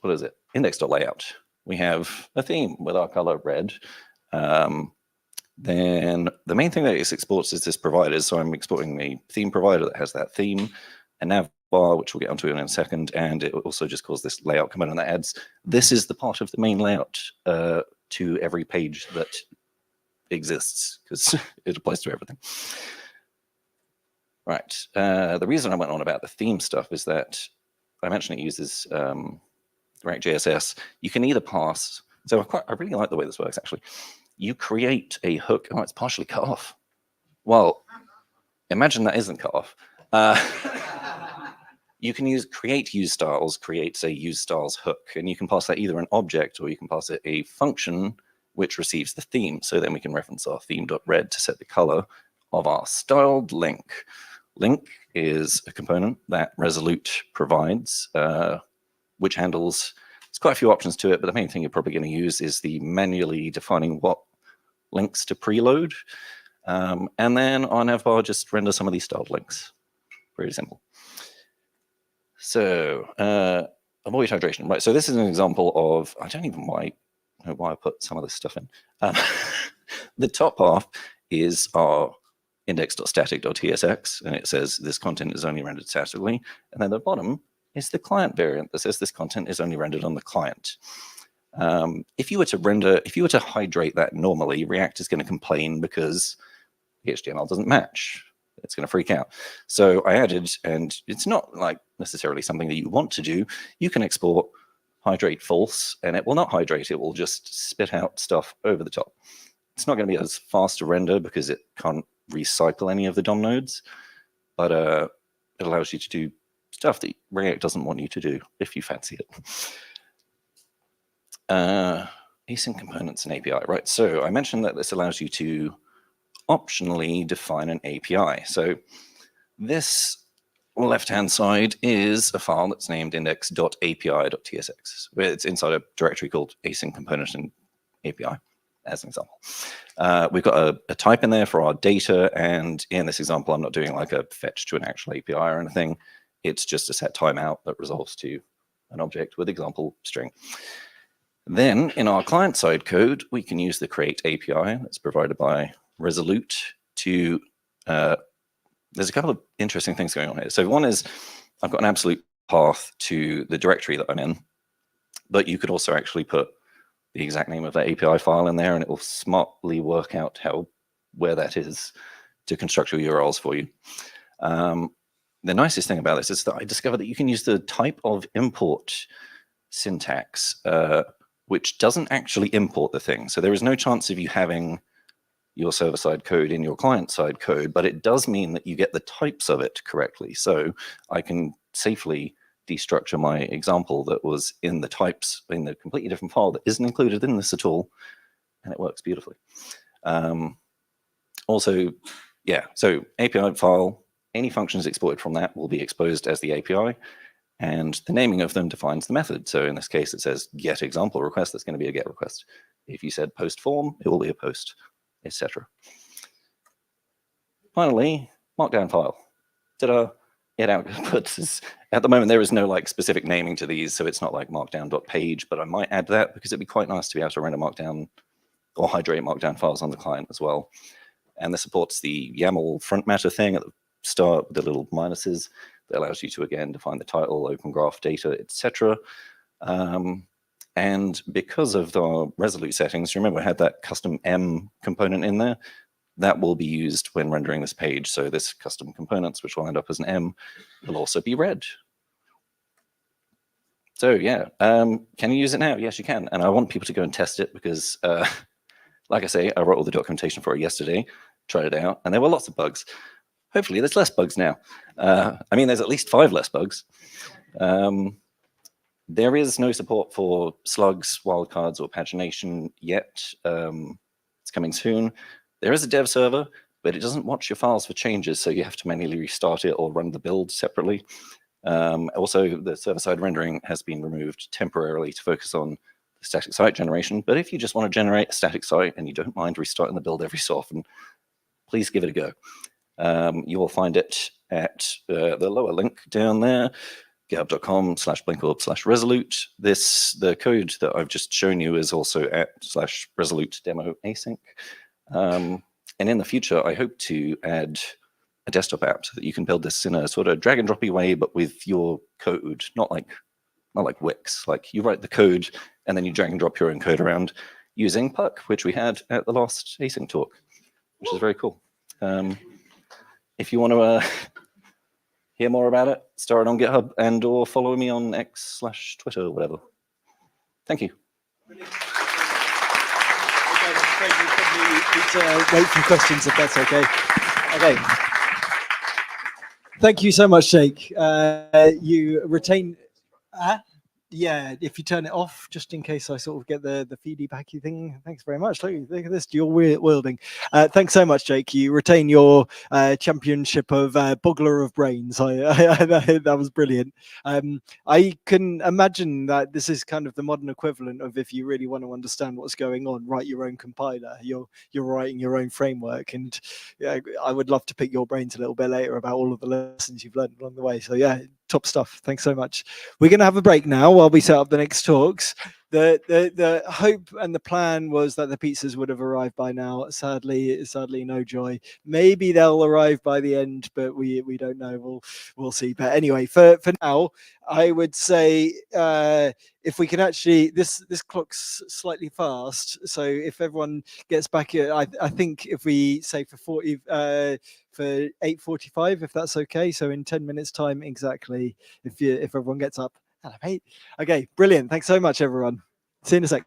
what is it, index.layout, we have a theme with our color red. Then the main thing that it exports is this provider. So I'm exporting a theme provider that has that theme, a nav bar, which we'll get onto in a second, and it also just calls this layout component that adds, this is the part of the main layout to every page that exists, because it applies to everything. Right, the reason I went on about the theme stuff is that I mentioned it uses React JSS. You can either pass, so I really like the way this works actually. You create a hook. Oh, it's partially cut off. Well, imagine that isn't cut off. You can use create use styles, creates a use styles hook, and you can pass that either an object or you can pass it a function which receives the theme. So then we can reference our theme.red to set the color of our styled link. Link is a component that Resolute provides, which handles, there's quite a few options to it, but the main thing you're probably going to use is the manually defining what links to preload. And then our navbar just render some of these styled links. Pretty simple. So avoid hydration. Right, so this is an example of, I don't even know why I put some of this stuff in. The top half is our index.static.tsx, and it says this content is only rendered statically. And then the bottom is the client variant that says this content is only rendered on the client. If you were to hydrate that normally, React is going to complain because the HTML doesn't match. It's going to freak out. So I added, and it's not like necessarily something that you want to do. You can export hydrate false, and it will not hydrate. It will just spit out stuff over the top. It's not going to be as fast to render because it can't recycle any of the DOM nodes, but it allows you to do stuff that React doesn't want you to do if you fancy it. Async components and API, right? So I mentioned that this allows you to optionally define an API. So this left-hand side is a file that's named index.api.tsx, where it's inside a directory called async component and API, as an example. We've got a type in there for our data, and in this example, I'm not doing like a fetch to an actual API or anything. It's just a set timeout that resolves to an object with example string. Then in our client-side code, we can use the create API that's provided by Resolute to, there's a couple of interesting things going on here. So one is I've got an absolute path to the directory that I'm in, but you could also actually put the exact name of that API file in there, and it will smartly work out where that is to construct your URLs for you. The nicest thing about this is that I discovered that you can use the type of import syntax, which doesn't actually import the thing. So there is no chance of you having your server-side code in your client-side code, but it does mean that you get the types of it correctly. So I can safely destructure my example that was in the types in the completely different file that isn't included in this at all, and it works beautifully. Also, yeah, so API file, any functions exported from that will be exposed as the API, and the naming of them defines the method. So in this case, it says get example request, that's going to be a get request. If you said post form, it will be a post, etc. Finally, markdown file. Ta-da! It outputs is, at the moment, there is no like specific naming to these, so it's not like markdown.page, but I might add that because it'd be quite nice to be able to render markdown or hydrate markdown files on the client as well. And this supports the YAML front matter thing at the start with the little minuses that allows you to, again, define the title, open graph data, etc. And because of the Resolute settings, remember I had that custom M component in there. That will be used when rendering this page. So this custom components, which will end up as an M, will also be red. So yeah, can you use it now? Yes, you can. And I want people to go and test it because, like I say, I wrote all the documentation for it yesterday, tried it out, and there were lots of bugs. Hopefully there's less bugs now. I mean, there's at least 5 less bugs. There is no support for slugs, wildcards, or pagination yet. It's coming soon. There is a dev server, but it doesn't watch your files for changes, so you have to manually restart it or run the build separately. Also, the server-side rendering has been removed temporarily to focus on the static site generation. But if you just want to generate a static site and you don't mind restarting the build every so often, please give it a go. You will find it at the lower link down there, github.com/blinkorb/resolute. The code that I've just shown you is also at /resolute demo async. And in the future, I hope to add a desktop app so that you can build this in a sort of drag and droppy way, but with your code, not like Wix. Like you write the code and then you drag and drop your own code around using Puck, which we had at the last async talk, which is very cool. If you want to hear more about it, start it on GitHub and or follow me on X/Twitter or whatever. Thank you. Wait for questions if that's okay. Okay. Thank you so much, Jake. You retain. Yeah, if you turn it off, just in case I sort of get the feedbacky thing. Thanks very much. Look at this dual wielding. Thanks so much, Jake. You retain your championship of boggler of brains. That was brilliant. I can imagine that this is kind of the modern equivalent of if you really want to understand what's going on, write your own compiler. You're writing your own framework, and yeah, I would love to pick your brains a little bit later about all of the lessons you've learned along the way. So yeah, top stuff. Thanks so much. We're going to have a break now while we set up the next talks. The hope and the plan was that the pizzas would have arrived by now. Sadly, no joy. Maybe they'll arrive by the end, but we don't know. We'll see. But anyway, for now, I would say if we can actually, this clock's slightly fast. So if everyone gets back here, I think if we say for 8:45, if that's okay. So in 10 minutes time exactly, if everyone gets up. Hello, mate. Okay, brilliant. Thanks so much, everyone. See you in a sec.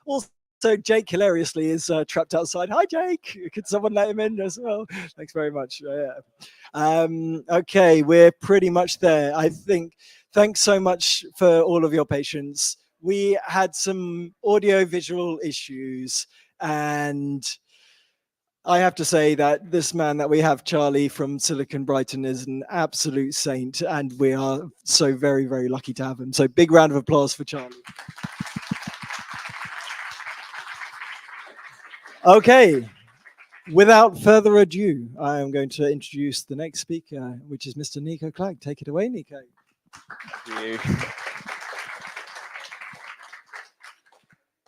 great. Also, Jake hilariously is trapped outside. Hi, Jake. Could someone let him in as well? Thanks very much. Okay, we're pretty much there. I think. Thanks so much for all of your patience. We had some audio-visual issues, and I have to say that this man that we have, Charlie from Silicon Brighton, is an absolute saint, and we are so very, very lucky to have him. So big round of applause for Charlie. Okay, without further ado, I am going to introduce the next speaker, which is Mr. Nico Clegg. Take it away, Nico. Thank you.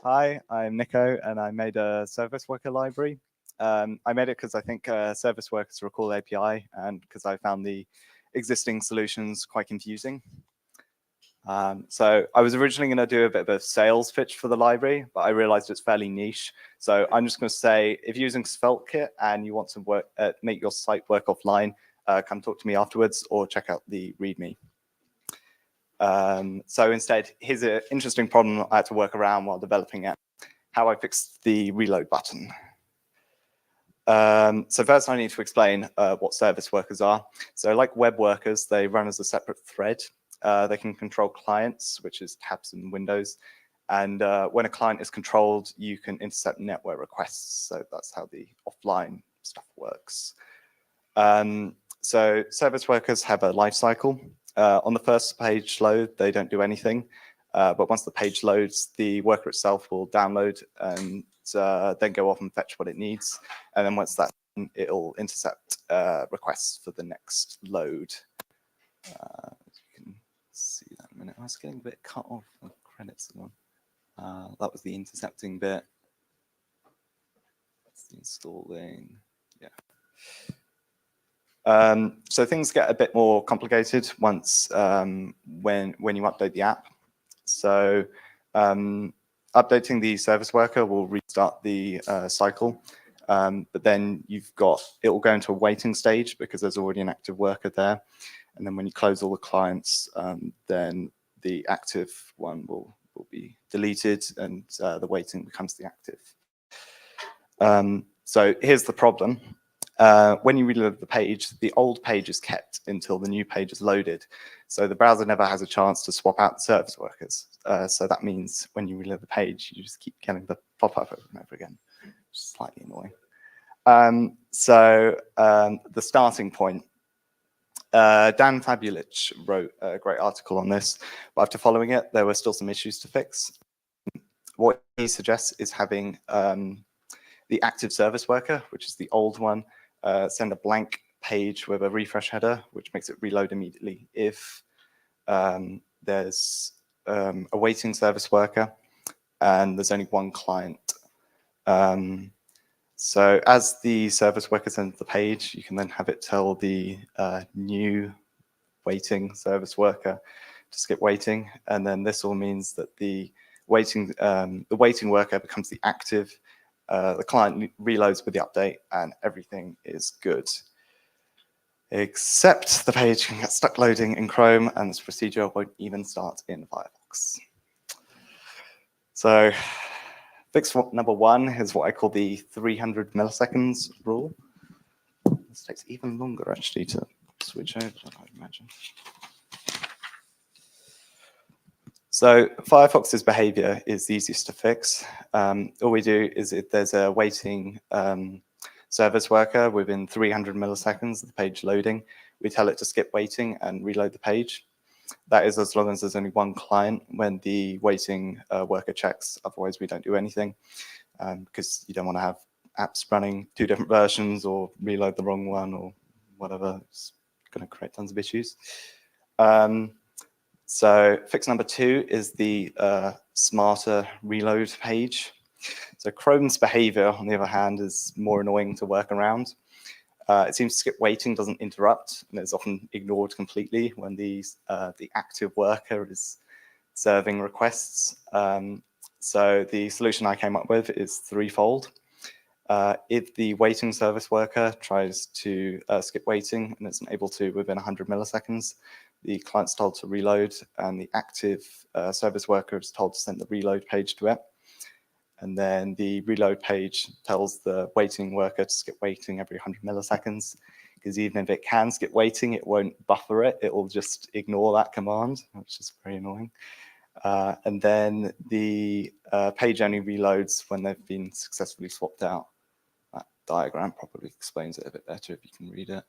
Hi, I'm Nico, and I made a service worker library. I made it because I think service workers are a cool API, and because I found the existing solutions quite confusing. So I was originally going to do a bit of a sales pitch for the library, but I realized it's fairly niche. So I'm just going to say, if you're using SvelteKit and you want to make your site work offline, come talk to me afterwards or check out the README. So instead, here's an interesting problem I had to work around while developing it, how I fixed the reload button. So first I need to explain what service workers are. So like web workers, they run as a separate thread. They can control clients, which is tabs and windows. And when a client is controlled, you can intercept network requests. So that's how the offline stuff works. So service workers have a life cycle. On the first page load, they don't do anything. But once the page loads, the worker itself will download and then go off and fetch what it needs. And then once that's done, it'll intercept requests for the next load. You can see that in a minute. I was getting a bit cut off the credits one. That was the intercepting bit. That's the installing. Yeah. So things get a bit more complicated once when you update the app. So updating the service worker will restart the cycle, but then it will go into a waiting stage because there's already an active worker there. And then when you close all the clients, then the active one will be deleted and the waiting becomes the active. So here's the problem. When you reload the page, the old page is kept until the new page is loaded. So the browser never has a chance to swap out the service workers. So that means when you reload the page, you just keep getting the pop-up over and over again, which is slightly annoying. The starting point. Dan Fabulich wrote a great article on this, but after following it, there were still some issues to fix. What he suggests is having the active service worker, which is the old one, send a blank page with a refresh header, which makes it reload immediately if there's a waiting service worker and there's only one client. So as the service worker sends the page, you can then have it tell the new waiting service worker to skip waiting. And then this all means that the waiting worker becomes the active. The client reloads with the update and everything is good. Except the page can get stuck loading in Chrome and this procedure won't even start in Firefox. So fix number one is what I call the 300 milliseconds rule. This takes even longer actually to switch over, I imagine. So Firefox's behavior is the easiest to fix. All we do is if there's a waiting service worker within 300 milliseconds of the page loading, we tell it to skip waiting and reload the page. That is as long as there's only one client when the waiting worker checks. Otherwise, we don't do anything because you don't want to have apps running two different versions or reload the wrong one or whatever. It's going to create tons of issues. So fix number two is the smarter reload page. So Chrome's behavior, on the other hand, is more annoying to work around. It seems to skip waiting doesn't interrupt, and it's often ignored completely when the active worker is serving requests. So the solution I came up with is threefold. If the waiting service worker tries to skip waiting and isn't able to within 100 milliseconds, the client's told to reload, and the active service worker is told to send the reload page to it. And then the reload page tells the waiting worker to skip waiting every 100 milliseconds, because even if it can skip waiting, it won't buffer it. It will just ignore that command, which is very annoying. And then the page only reloads when they've been successfully swapped out. That diagram probably explains it a bit better if you can read it.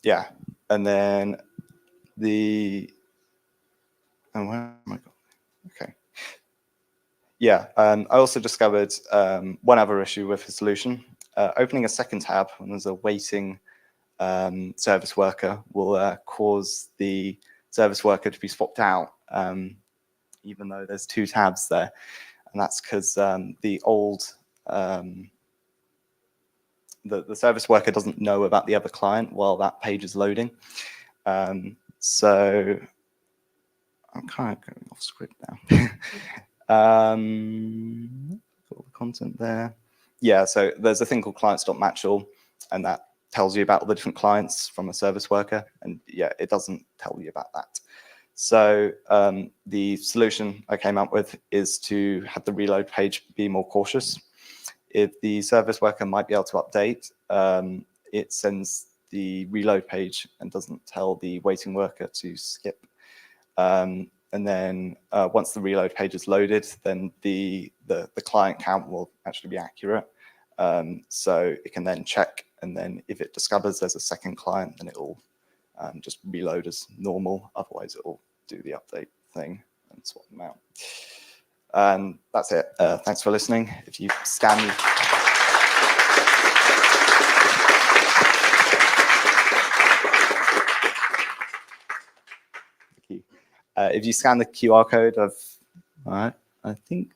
Yeah, and then where am I going? Okay. Yeah, I also discovered one other issue with the solution. Opening a second tab when there's a waiting service worker will cause the service worker to be swapped out, even though there's two tabs there. And that's because the service worker doesn't know about the other client while that page is loading. So I'm kind of going off script now. Got all the content there. Yeah, so there's a thing called clients.matchall, and that tells you about all the different clients from a service worker. And yeah, it doesn't tell you about that. So the solution I came up with is to have the reload page be more cautious. If the service worker might be able to update, it sends the reload page and doesn't tell the waiting worker to skip. And then once the reload page is loaded, then the client count will actually be accurate. So it can then check, and then if it discovers there's a second client, then it will just reload as normal. Otherwise, it will do the update thing and swap them out. And that's it. Thanks for listening. If you scan if you scan the QR code of, all right, I think,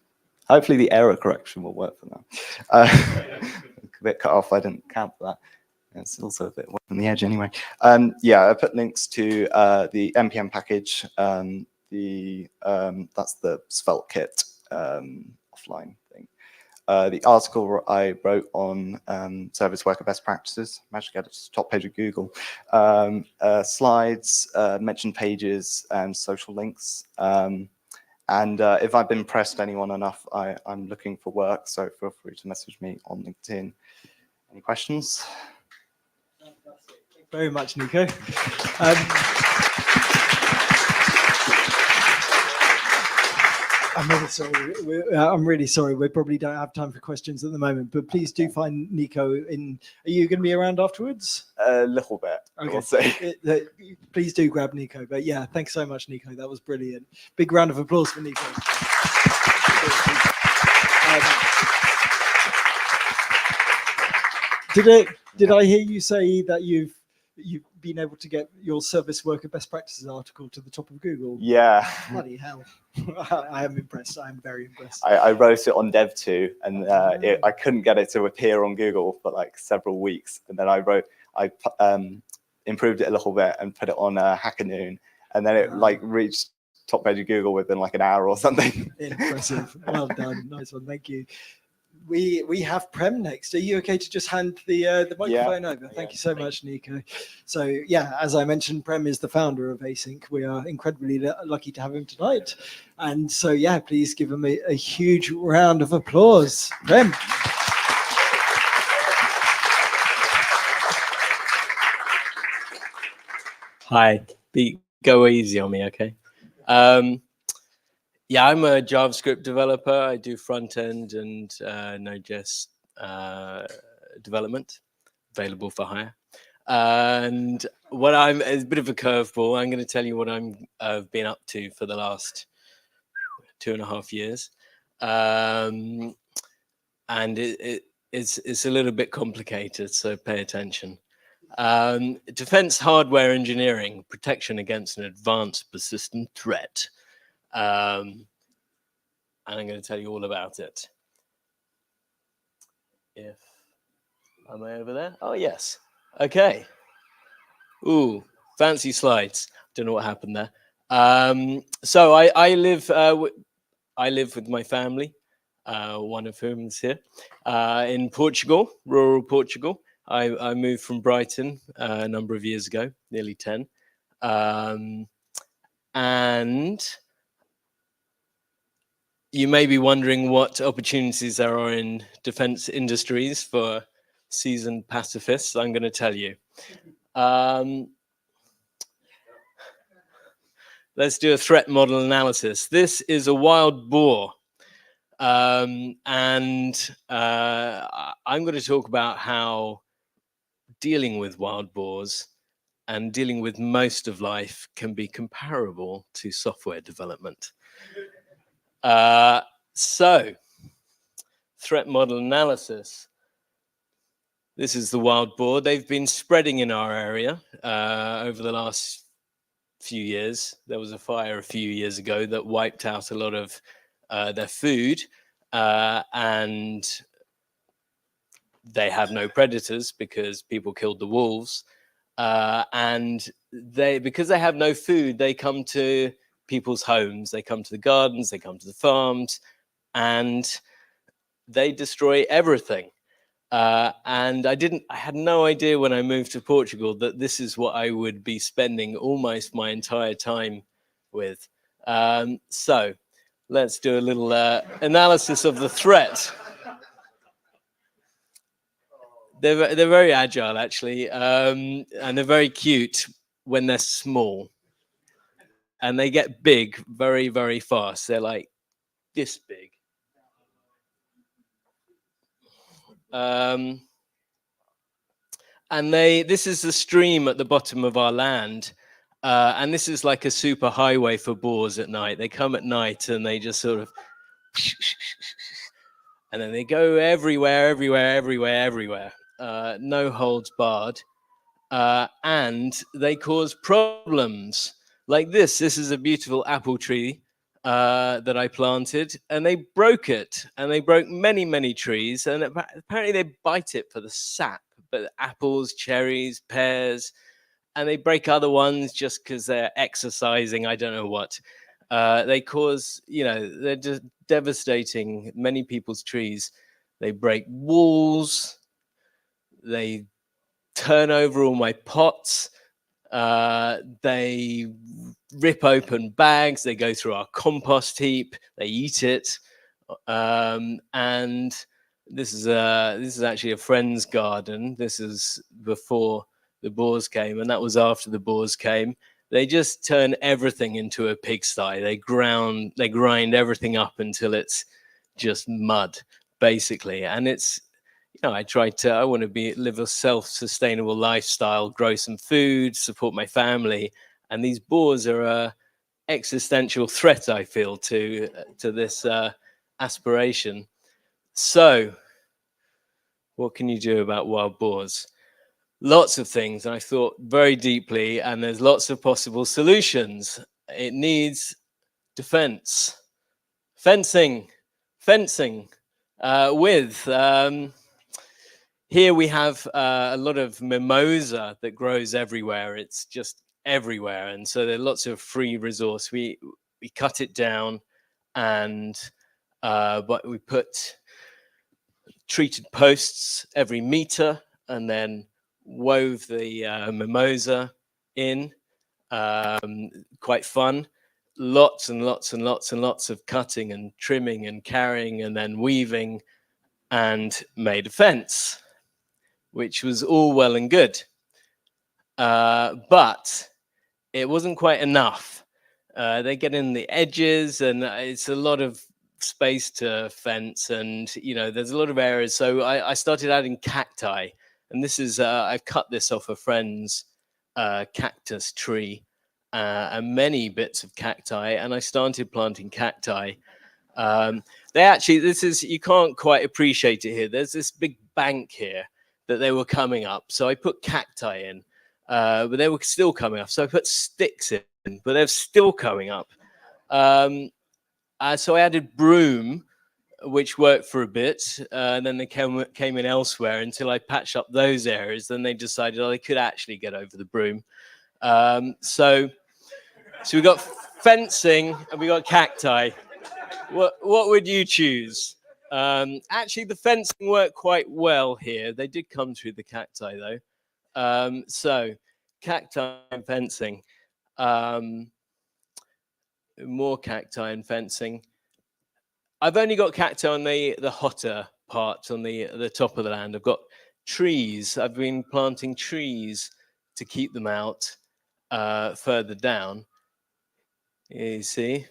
hopefully the error correction will work for now. A bit cut off, I didn't count for that. It's also a bit away from the edge anyway. Yeah, I put links to the NPM package. That's the Svelte kit offline thing. The article I wrote on service worker best practices, managed to get it to the top page of Google. Slides, mentioned pages, and social links. And if I've impressed anyone enough, I'm looking for work, so feel free to message me on LinkedIn. Any questions? Fantastic. Thank you very much, Nico. I'm really sorry. We probably don't have time for questions at the moment, but please do find Nico in. Are you going to be around afterwards? A little bit. Okay. We'll see. Please do grab Nico. But yeah, thanks so much, Nico. That was brilliant. Big round of applause for Nico. Did I hear you say that you've been able to get your service worker best practices article to the top of Google? Yeah. Bloody hell. I am impressed. I'm very impressed. I wrote it on Dev2, and I couldn't get it to appear on Google for like several weeks. And then I improved it a little bit and put it on Hacker Noon, and then it like reached top page of Google within like an hour or something. Impressive. Well done. Nice one. Thank you. We have Prem next. Are you okay to just hand the microphone over? Thank you so much, Nico. So yeah, as I mentioned, Prem is the founder of Aync. We are incredibly lucky to have him tonight. And so yeah, please give him a huge round of applause. Prem. Hi, go easy on me, okay? Yeah, I'm a JavaScript developer. I do front end and Node.js development, available for hire. And it's a bit of a curveball. I'm going to tell you what I've been up to for the last 2.5 years. And it's a little bit complicated, so pay attention. Defense hardware engineering, protection against an advanced persistent threat. And I'm going to tell you all about it. Am I over there? Oh, yes. Okay. Ooh, fancy slides. Don't know what happened there. So I live with my family, one of whom is here, in Portugal, rural Portugal. I moved from Brighton a number of years ago, nearly 10. And you may be wondering what opportunities there are in defense industries for seasoned pacifists. I'm going to tell you. Let's do a threat model analysis. This is a wild boar. I'm going to talk about how dealing with wild boars and dealing with most of life can be comparable to software development. So, threat model analysis. This is the wild boar. They've been spreading in our area over the last few years. There was a fire a few years ago that wiped out a lot of their food, and they have no predators because people killed the wolves. And because they have no food, they come to people's homes, they come to the gardens, they come to the farms, and they destroy everything. And I had no idea when I moved to Portugal that this is what I would be spending almost my entire time with. So let's do a little analysis of the threat. They're very agile, actually, and they're very cute when they're small. And they get big very, very fast. They're like this big. And this is the stream at the bottom of our land. And this is like a super highway for boars at night. They come at night and they just sort of, and then they go everywhere, everywhere, everywhere, everywhere. No holds barred. And they cause problems like this. This is a beautiful apple tree that I planted, and they broke it, and they broke many, many trees, and apparently they bite it for the sap, but apples, cherries, pears, and they break other ones just because they're exercising. I don't know what. They cause, they're just devastating many people's trees. They break walls. They turn over all my pots. They rip open bags. They go through our compost heap. They eat it. And this is actually a friend's garden. This is before the boars came, and that was after the boars came. They just turn everything into a pigsty. They grind everything up until it's just mud, basically. And it's, I want to live a self-sustainable lifestyle, grow some food, support my family. And these boars are a existential threat, I feel, to this aspiration. So what can you do about wild boars? Lots of things. And I thought very deeply, and there's lots of possible solutions. It needs defense, fencing with... Here we have a lot of mimosa that grows everywhere. It's just everywhere. And so there's lots of free resource. We cut it down, and but we put treated posts every meter, and then wove the mimosa in. Quite fun. Lots and lots and lots and lots of cutting and trimming and carrying and then weaving, and made a fence, which was all well and good. But it wasn't quite enough. They get in the edges, and it's a lot of space to fence, and there's a lot of areas. So I started adding cacti, and this is I cut this off a friend's cactus tree, and many bits of cacti, and I started planting cacti. You can't quite appreciate it here. There's this big bank here that they were coming up. So I put cacti in, but they were still coming up. So I put sticks in, but they're still coming up. So I added broom, which worked for a bit. And then they came in elsewhere until I patched up those areas. Then they decided they could actually get over the broom. So we got fencing and we got cacti. What would you choose? Actually, the fencing worked quite well here. They did come through the cacti, though. So, cacti and fencing. More cacti and fencing. I've only got cacti on the hotter part, on the top of the land. I've got trees. I've been planting trees to keep them out further down. You see,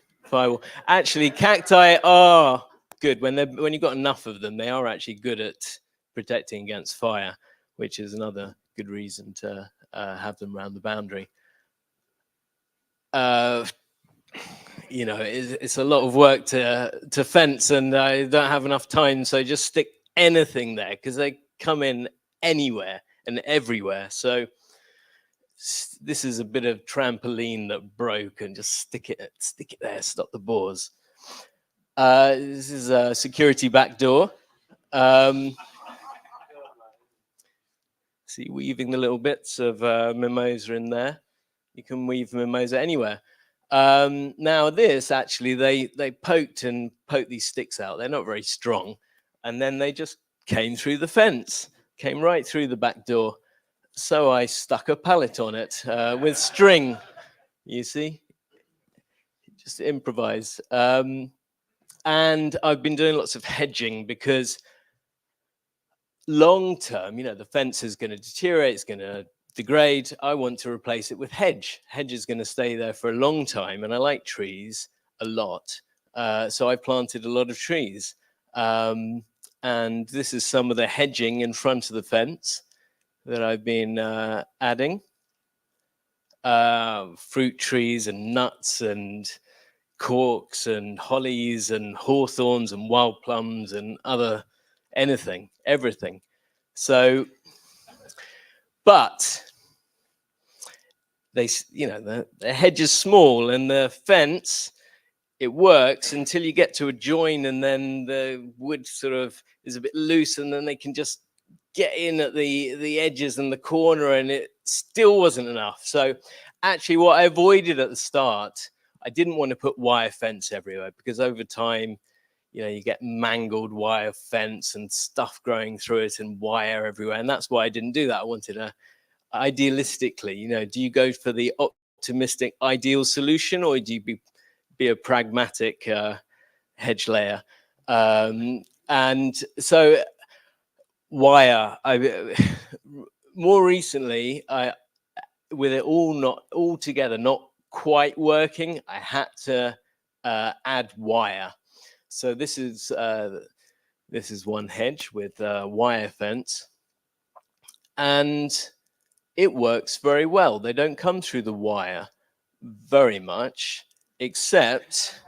actually, cacti are good when you've got enough of them. They are actually good at protecting against fire, which is another good reason to have them around the boundary. You know, it's a lot of work to fence, and I don't have enough time, so just stick anything there because they come in anywhere and everywhere. So this is a bit of trampoline that broke, and just stick it there, stop the boars. This is a security back door. See, weaving the little bits of mimosa in there. You can weave mimosa anywhere. Now this actually, they poked these sticks out. They're not very strong, and then they just came through the fence, came right through the back door. So I stuck a pallet on it with string. You see, just improvise. And I've been doing lots of hedging because long term, you know, the fence is going to deteriorate, it's going to degrade. I want to replace it with hedge. Hedge is going to stay there for a long time, and I like trees a lot. So I planted a lot of trees. And this is some of the hedging in front of the fence that I've been adding. Fruit trees and nuts and corks and hollies and hawthorns and wild plums and everything. So, but the hedge is small, and the fence, it works until you get to a join, and then the wood sort of is a bit loose, and then they can just get in at the edges and the corner, and it still wasn't enough. So actually what I avoided at the start, I didn't want to put wire fence everywhere, because over time, you know, you get mangled wire fence and stuff growing through it and wire everywhere. And that's why I didn't do that. I wanted idealistically, you know, do you go for the optimistic ideal solution, or do you be a pragmatic hedge layer? And so wire, more recently, with it all together, not quite working, I had to add wire. So this is one hedge with wire fence, and it works very well. They don't come through the wire very much, except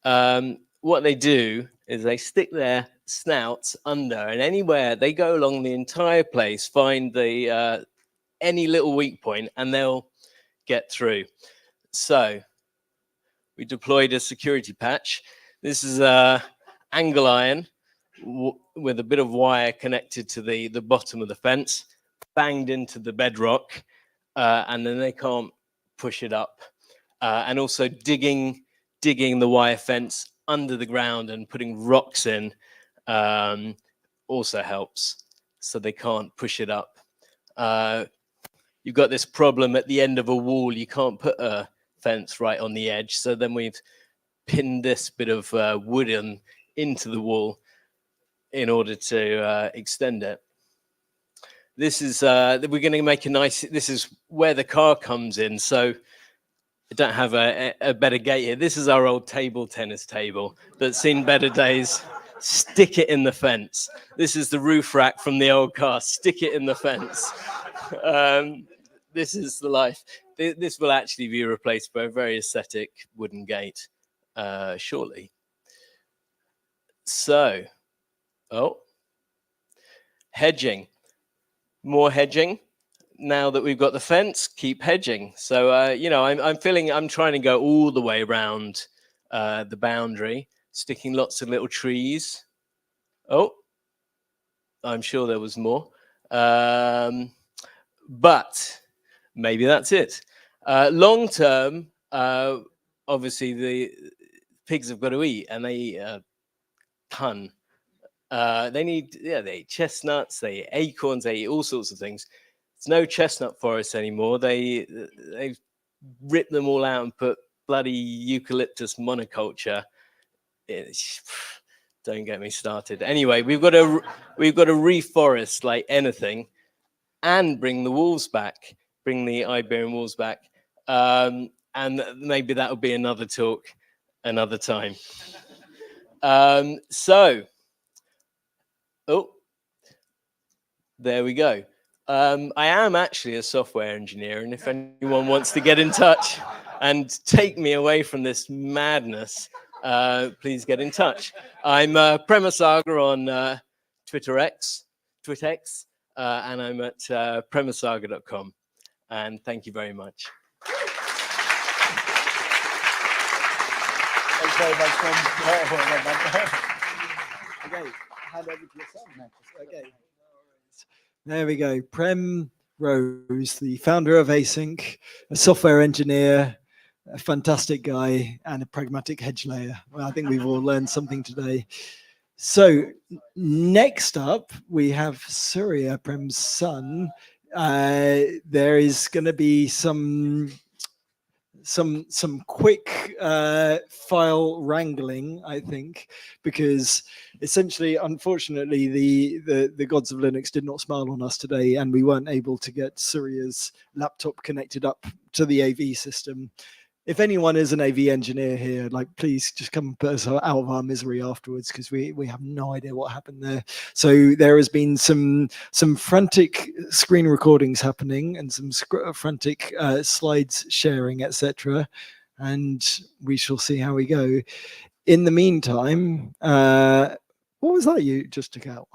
what they do is they stick their snouts under, and anywhere they go along the entire place, find the any little weak point, and they'll get through. So we deployed a security patch. This is a angle iron with a bit of wire connected to the bottom of the fence, banged into the bedrock, and then they can't push it up. And also digging the wire fence under the ground and putting rocks in also helps, so they can't push it up. You've got this problem at the end of a wall, you can't put a fence right on the edge, so then we've pinned this bit of wood into the wall in order to extend it. This is we're going to make a nice, this is where the car comes in, so I don't have a better gate here. This is our old tennis table that's seen better days. Stick it in the fence. This is the roof rack from the old car. Stick it in the fence. This is the life. This will actually be replaced by a very aesthetic wooden gate shortly. So, hedging. More hedging. Now that we've got the fence, keep hedging. So, you know, I'm trying to go all the way around the boundary, sticking lots of little trees. Oh, I'm sure there was more. But maybe that's it. Long term, obviously the pigs have got to eat, and they eat a ton. They eat chestnuts, they eat acorns, they eat all sorts of things. There's no chestnut forests anymore. They've ripped them all out and put bloody eucalyptus monoculture Don't get me started. Anyway, we've got to reforest like anything, and bring the wolves back, bring the Iberian wolves back, and maybe that will be another talk, another time. So, there we go. I am actually a software engineer, and if anyone wants to get in touch and take me away from this madness, please get in touch. I'm Premasaga on Twitterx, and I'm at premasaga.com. And thank you very much. Thanks very much, Prem. Okay, hand over to yourself now. Okay. There we go. Prem Rose, the founder of Aync, a software engineer, a fantastic guy, and a pragmatic hedge layer. Well, I think we've all learned something today. So next up, we have Surya, Prem's son. There is going to be some quick file wrangling, I think, because essentially, unfortunately, the gods of Linux did not smile on us today, and we weren't able to get Surya's laptop connected up to the AV system. If anyone is an AV engineer here, like, please just come and put us out of our misery afterwards, because we have no idea what happened there. So there has been some frantic screen recordings happening and some frantic slides sharing, etc. And we shall see how we go. In the meantime, what was that you just took out?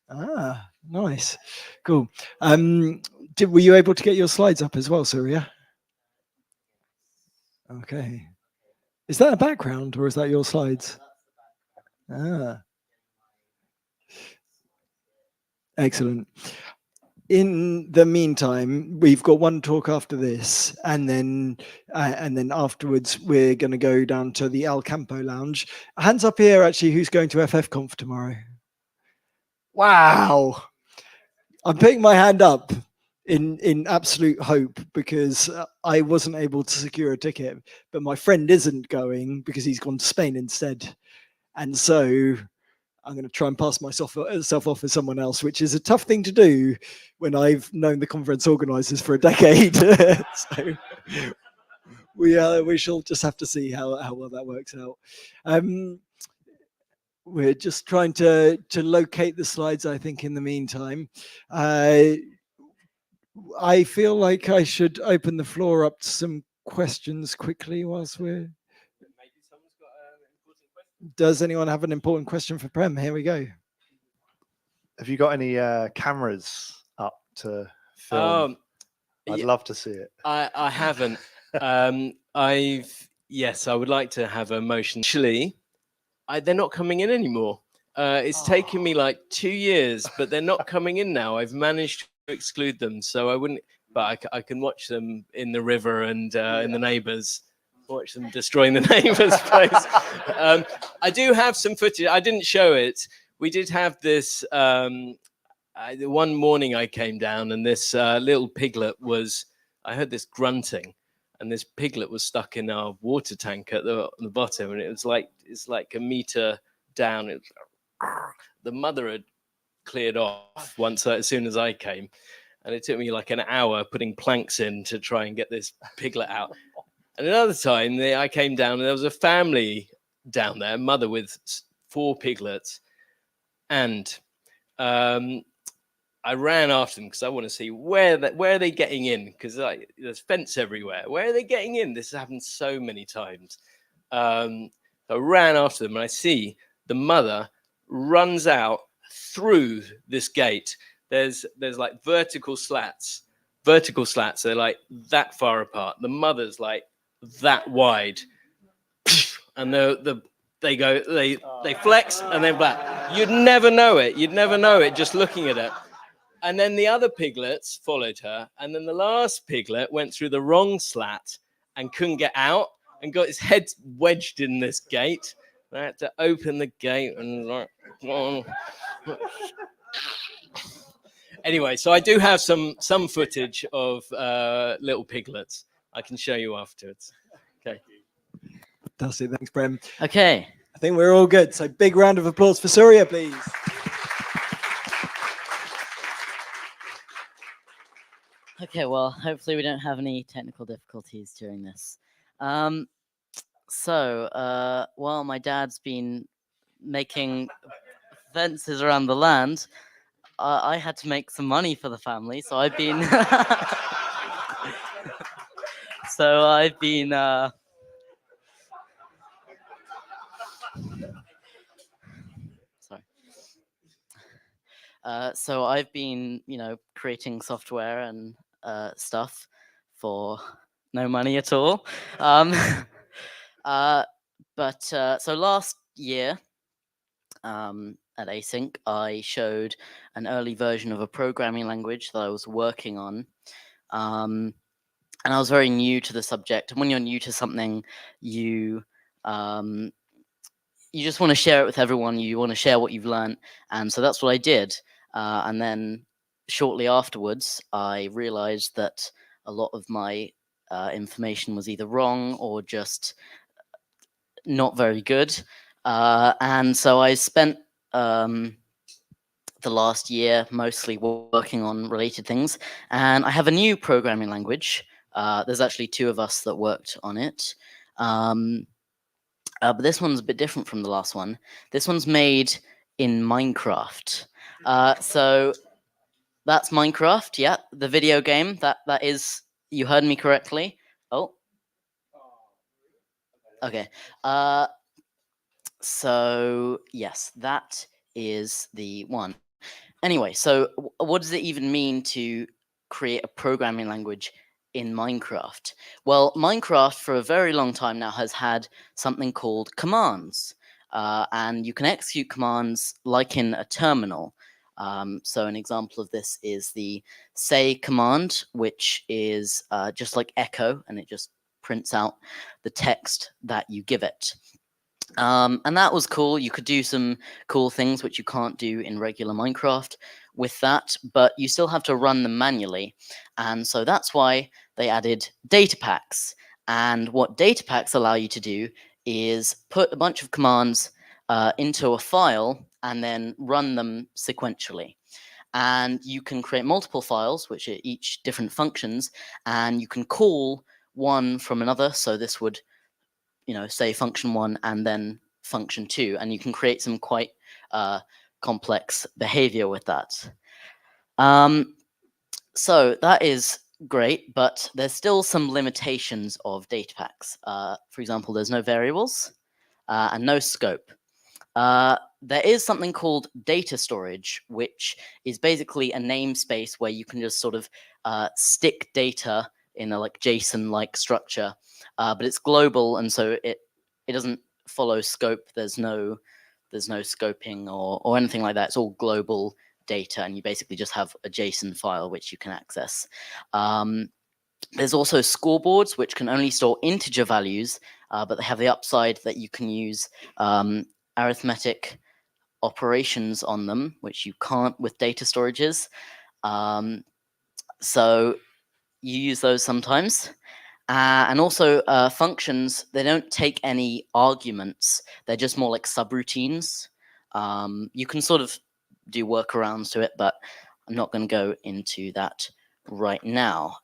Ah, nice, cool. Were you able to get your slides up as well, Surya? Okay. Is that a background or is that your slides? Ah. Excellent. In the meantime, we've got one talk after this, and then afterwards we're going to go down to the El Campo Lounge. Hands up here, actually, who's going to FFconf tomorrow? Wow. I'm putting my hand up in absolute hope, because I wasn't able to secure a ticket, but my friend isn't going because he's gone to Spain instead. And so I'm going to try and pass myself off as someone else, which is a tough thing to do when I've known the conference organizers for a decade. So we shall just have to see how well that works out. We're just trying to locate the slides, I think, in the meantime. I feel like I should open the floor up to some questions quickly whilst we're... Maybe someone's got an important question. Does anyone have an important question for Prem? Here we go. Have you got any cameras up to film? I'd love to see it. I haven't. Yes, I would like to have a motion. Actually, they're not coming in anymore. It's taken me like 2 years, but they're not coming in now. I've managed to exclude them, so I wouldn't. But I can watch them in the river and in the neighbours. Watch them destroying the neighbour's place. I do have some footage. I didn't show it. We did have this. One morning I came down and this little piglet was. I heard this grunting, and this piglet was stuck in our water tank at the bottom, and it's like a meter down. The mother had cleared off once as soon as I came, and it took me like an hour putting planks in to try and get this piglet out. And another time I came down and there was a family down there, mother with 4 piglets, and I ran after them because I want to see where are they getting in, because there's fence everywhere. Where are they getting in? This has happened so many times. So I ran after them and I see the mother runs out through this gate. There's like vertical slats. They're like that far apart. The mother's like that wide, and they flex and then back. You'd never know it just looking at it. And then the other piglets followed her, and then the last piglet went through the wrong slat and couldn't get out and got his head wedged in this gate. I had to open the gate and anyway, so I do have some footage of little piglets. I can show you afterwards. Okay. That's it. Thanks, Prem. Okay. I think we're all good. So big round of applause for Surya, please. Okay, well, hopefully we don't have any technical difficulties during this. While my dad's been making fences around the land, I had to make some money for the family, so I've been sorry. So I've been, creating software and stuff for no money at all. So last year at Async, I showed an early version of a programming language that I was working on. And I was very new to the subject. And when you're new to something, you just want to share it with everyone. You want to share what you've learned. And so that's what I did. And then shortly afterwards, I realized that a lot of my information was either wrong or just not very good. And so I spent the last year mostly working on related things. And I have a new programming language. There's actually two of us that worked on it. But this one's a bit different from the last one. This one's made in Minecraft. So that's Minecraft, yeah, the video game. That is, you heard me correctly. Oh. Okay. So yes, that is the one. Anyway, so what does it even mean to create a programming language in Minecraft? Well, Minecraft for a very long time now has had something called commands. And you can execute commands like in a terminal. So an example of this is the say command, which is just like echo, and it just prints out the text that you give it. And that was cool. You could do some cool things which you can't do in regular Minecraft with that, but you still have to run them manually. And so that's why they added data packs. And what data packs allow you to do is put a bunch of commands into a file and then run them sequentially. And you can create multiple files, which are each different functions, and you can call one from another. So this would, say function 1 and then function 2, and you can create some quite complex behavior with that. So that is great, but there's still some limitations of data packs. For example, there's no variables and no scope. There is something called data storage, which is basically a namespace where you can just sort of stick data in a like JSON-like structure, but it's global, and so it doesn't follow scope. There's no scoping or anything like that. It's all global data, and you basically just have a JSON file which you can access. There's also scoreboards, which can only store integer values, but they have the upside that you can use arithmetic operations on them, which you can't with data storages. So you use those sometimes. And also functions, they don't take any arguments. They're just more like subroutines. You can sort of do workarounds to it, but I'm not going to go into that right now.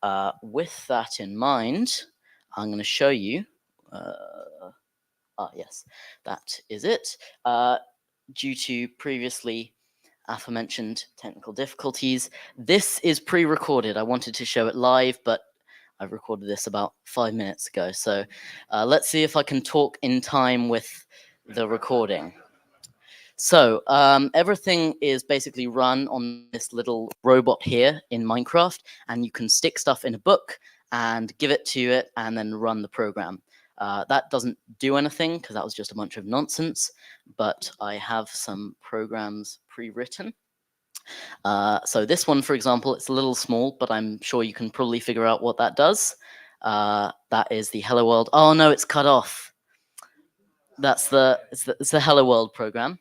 With that in mind, I'm going to show you. Yes, that is it. Due to previously aforementioned technical difficulties, this is pre-recorded. I wanted to show it live, but I recorded this about 5 minutes ago. So let's see if I can talk in time with the recording. So everything is basically run on this little robot here in Minecraft, and you can stick stuff in a book and give it to it and then run the program. That doesn't do anything because that was just a bunch of nonsense, but I have some programs pre-written. So this one, for example, it's a little small, but I'm sure you can probably figure out what that does. That is the Hello World. Oh no, it's cut off. It's the Hello World program.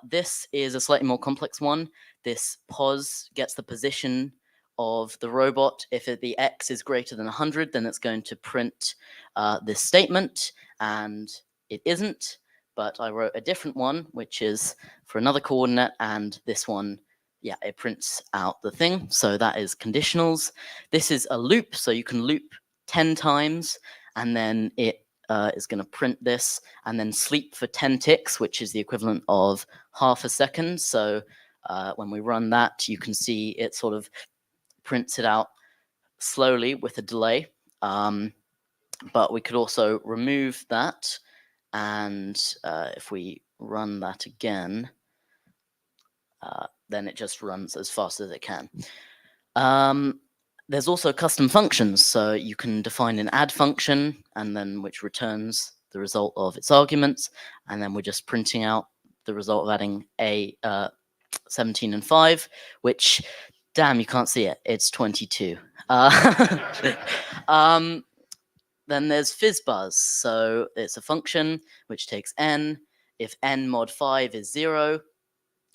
This is a slightly more complex one. This pos gets the position of the robot. If the x is greater than 100, then it's going to print this statement, and it isn't. but I wrote a different one, which is for another coordinate, and this one, yeah, it prints out the thing. So that is conditionals. This is a loop, so you can loop 10 times, and then it is going to print this, and then sleep for 10 ticks, which is the equivalent of half a second. So when we run that, you can see it sort of prints it out slowly with a delay. But we could also remove that, and if we run that again, then it just runs as fast as it can. There's also custom functions, so you can define an add function, and then which returns the result of its arguments, and then we're just printing out the result of adding 17 and 5, which, damn, you can't see it, it's 22. Then there's fizzbuzz, so it's a function which takes n. If n mod 5 is 0,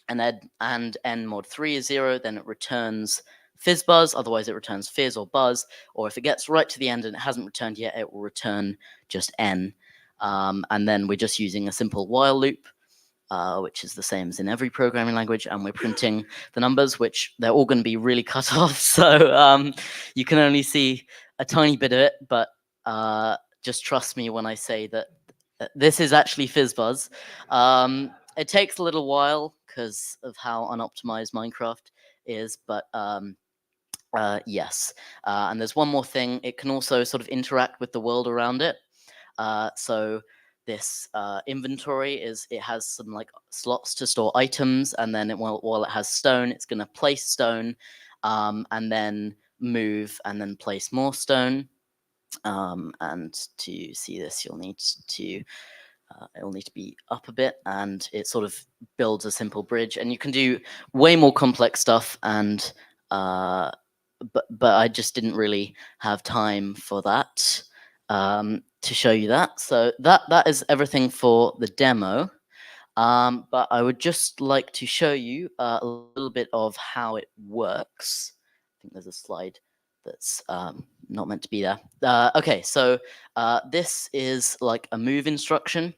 and n mod 3 is 0, then it returns fizzbuzz, otherwise it returns fizz or buzz, or if it gets right to the end and it hasn't returned yet, it will return just n. And then we're just using a simple while loop, which is the same as in every programming language, and we're printing the numbers, which they're all going to be really cut off, so you can only see a tiny bit of it, but just trust me when I say that this is actually fizzbuzz. It takes a little while because of how unoptimized Minecraft is, but yes. And there's one more thing. It can also sort of interact with the world around it. So this inventory it has some like slots to store items, and then while it has stone, it's going to place stone, and then move and then place more stone. And to see this, you'll need to it'll need to be up a bit, and it sort of builds a simple bridge, and you can do way more complex stuff, and but I just didn't really have time for that to show you that. So that is everything for the demo. But I would just like to show you a little bit of how it works. I think there's a slide that's not meant to be there. Okay, so this is like a move instruction.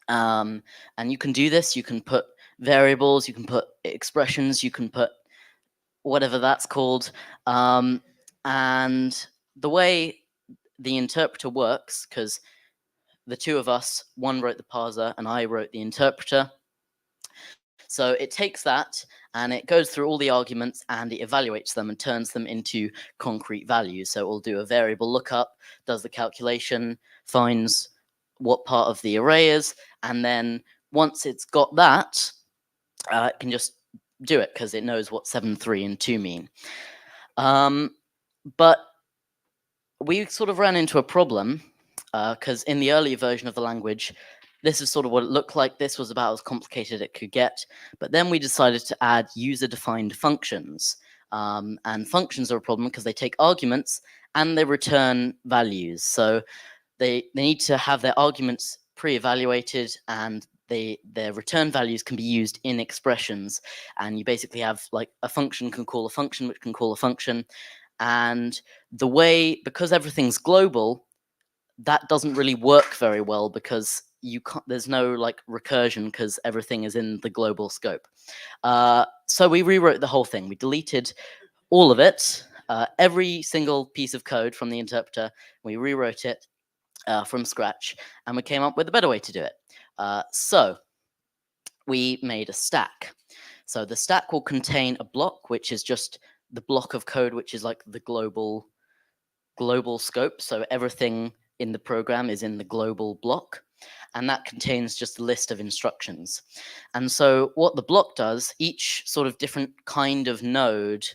And you can do this. You can put variables, you can put expressions, you can put whatever that's called. And the way the interpreter works, because the two of us, one wrote the parser and I wrote the interpreter. So it takes that and it goes through all the arguments and it evaluates them and turns them into concrete values. So it will do a variable lookup, does the calculation, finds what part of the array is, and then once it's got that, it can just do it because it knows what 7, 3, and 2 mean. But we sort of ran into a problem because in the earlier version of the language, this is sort of what it looked like. This was about as complicated as it could get. But then we decided to add user-defined functions. And functions are a problem because they take arguments and they return values. So they need to have their arguments pre-evaluated, and their return values can be used in expressions. And you basically have like a function can call a function, which can call a function. And the way, because everything's global, that doesn't really work very well because you can't, there's no like recursion because everything is in the global scope. So we rewrote the whole thing. We deleted all of it, every single piece of code from the interpreter. We rewrote it from scratch, and we came up with a better way to do it. So we made a stack. So the stack will contain a block, which is just the block of code, which is like the global scope. So everything in the program is in the global block, and that contains just a list of instructions. And so what the block does, each sort of different kind of node